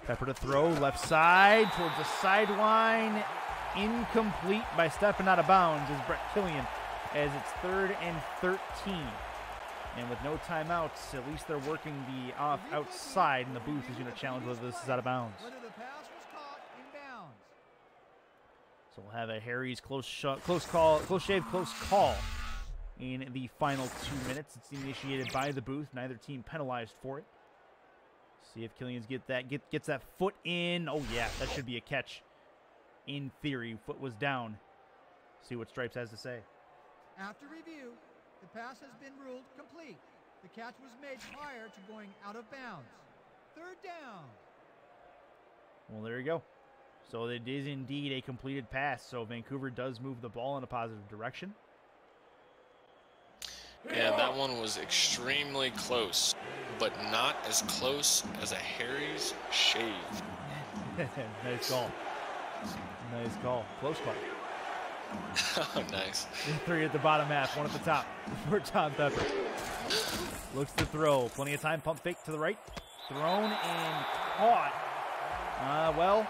Pepper to throw, left side towards the sideline. Incomplete by stepping out of bounds is Brett Killian. as it's 3rd and 13. And with no timeouts, at least they're working the outside, and the booth is going to challenge whether this is out of bounds. Whether the pass was caught in bounds. So we'll have a Harry's close shave, close call in the final 2 minutes. It's initiated by the booth. Neither team penalized for it. See if Killian's gets that foot in. Oh yeah, that should be a catch. In theory, foot was down. See what Stripes has to say. After review, the pass has been ruled complete. The catch was made prior to going out of bounds. 3rd down. Well, there you go. So it is indeed a completed pass. So Vancouver does move the ball in a positive direction. Yeah, that one was extremely close, but not as close as a Harry's shave. Nice call. Nice call. Close call. Oh, nice. 3 at the bottom half, 1 at the top for Tom Pepper. Looks to throw. Plenty of time. Pump fake to the right. Thrown and caught. Well,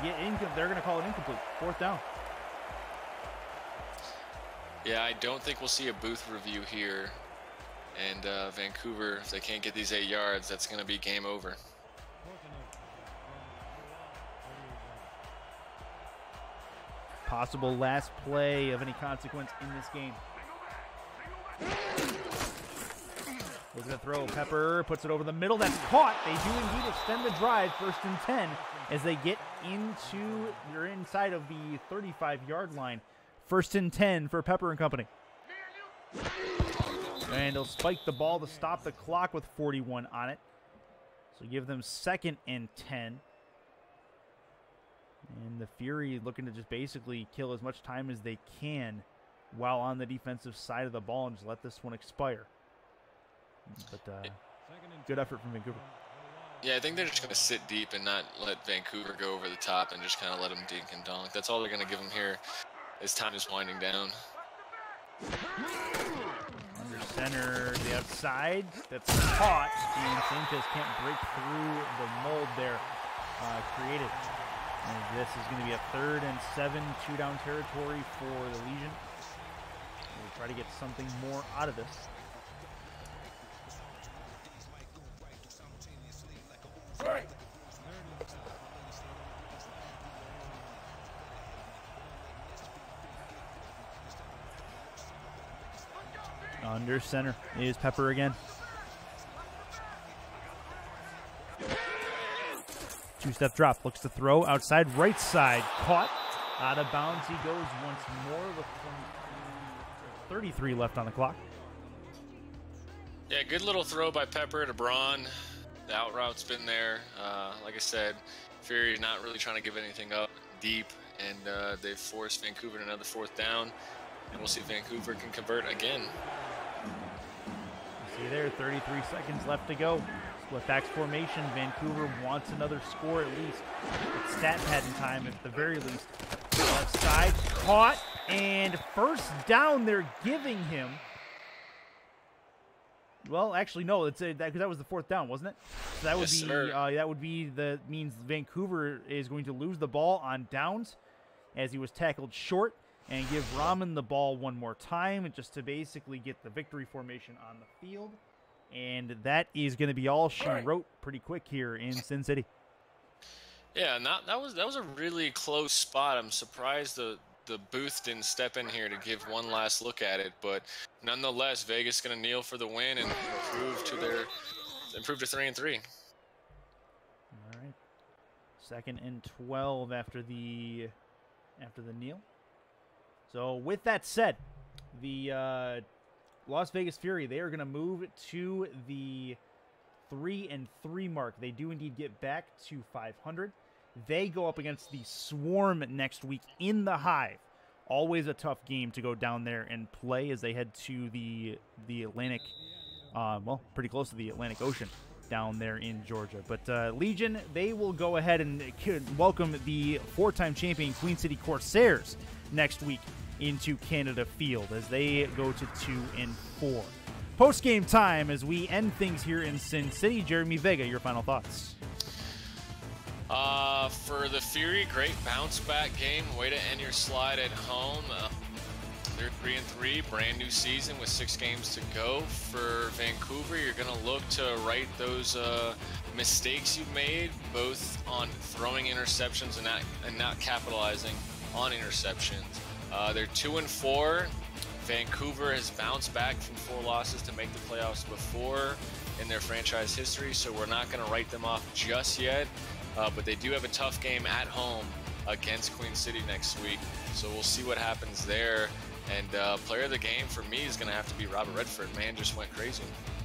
they're going to call it incomplete. 4th down. Yeah, I don't think we'll see a booth review here. And Vancouver, if they can't get these 8 yards, that's going to be game over. Possible last play of any consequence in this game. Looking to throw. Pepper puts it over the middle. That's caught. They do indeed extend the drive. 1st and 10 as they get they're inside of the 35-yard line. 1st and 10 for Pepper and company. And they'll spike the ball to stop the clock with 41 on it. So give them 2nd and 10. And the Fury looking to just basically kill as much time as they can while on the defensive side of the ball and just let this one expire. But good effort from Vancouver. Yeah, I think they're just going to sit deep and not let Vancouver go over the top and just kind of let them dink and dunk. That's all they're going to give them here as time is winding down. Under center, the outside. That's caught. And Sanchez can't break through the mold there created. And this is going to be a 3rd and 7, 2-down territory for the Legion. We'll try to get something more out of this. Under center is Pepper again. 2-step drop, looks to throw outside right side, caught out of bounds. He goes once more with 33 left on the clock. Yeah, good little throw by Pepper to Braun. The out route's been there. Like I said, Fury not really trying to give anything up deep, and they've forced Vancouver to another 4th down, and we'll see if Vancouver can convert again. See there, 33 seconds left to go. Split backs formation. Vancouver wants another score at least. It's stat padding time at the very least. Left side, caught, and 1st down they're giving him. Well, actually, no, because that was the 4th down, wasn't it? So that would means Vancouver is going to lose the ball on downs as he was tackled short, and give Rahman the ball one more time just to basically get the victory formation on the field. And that is going to be all she wrote pretty quick here in Sin City. Yeah, that was a really close spot. I'm surprised the booth didn't step in here to give one last look at it, but nonetheless, Vegas going to kneel for the win and improve to 3 and 3. All right, 2nd and 12 after the kneel. So with that said, the Las Vegas Fury, they are going to move to the 3 and 3 mark. They do indeed get back to 500. They go up against the Swarm next week in the Hive. Always a tough game to go down there and play as they head to the Atlantic, well, pretty close to the Atlantic Ocean down there in Georgia. But Legion, they will go ahead and welcome the 4-time champion Queen City Corsairs next week into Canada Field as they go to 2 and 4. Post-game time as we end things here in Sin City. Jeremy Vega, your final thoughts. For the Fury, great bounce back game. Way to end your slide at home. They're 3-3, brand new season with 6 games to go. For Vancouver, you're going to look to right those mistakes you made, both on throwing interceptions and not capitalizing on interceptions. They're 2-4. Vancouver has bounced back from 4 losses to make the playoffs before in their franchise history, so we're not going to write them off just yet. But they do have a tough game at home against Queen City next week, so we'll see what happens there. And player of the game for me is going to have to be Robert Redford. Man, just went crazy.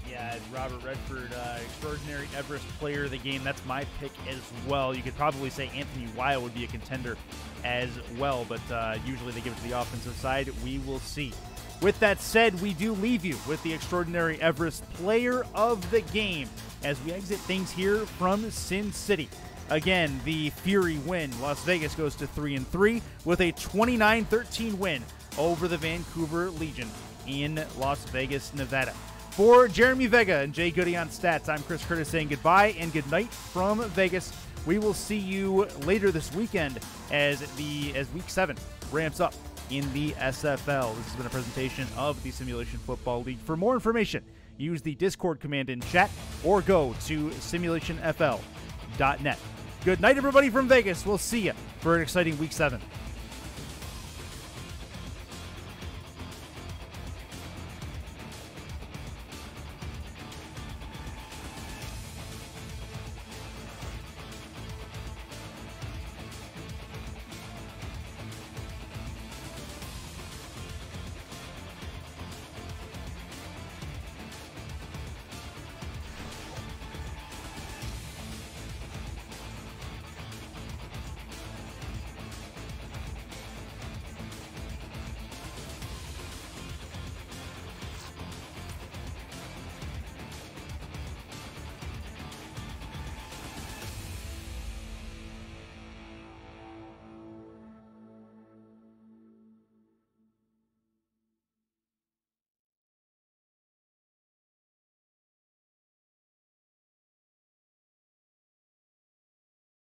Yeah, Robert Redford, extraordinary Everest player of the game. That's my pick as well. You could probably say Anthony Weil would be a contender as well, but usually they give it to the offensive side. We will see. With that said, we do leave you with the extraordinary Everest player of the game as we exit things here from Sin City. Again, the Fury win. Las Vegas goes to 3-3 with a 29-13 win over the Vancouver Legion in Las Vegas, Nevada. For Jeremy Vega and Jay Goody on stats, I'm Chris Curtis saying goodbye and good night from Vegas. We will see you later this weekend as Week 7 ramps up in the SFL. This has been a presentation of the Simulation Football League. For more information, use the Discord command in chat or go to simulationfl.net. Good night, everybody from Vegas. We'll see you for an exciting Week 7.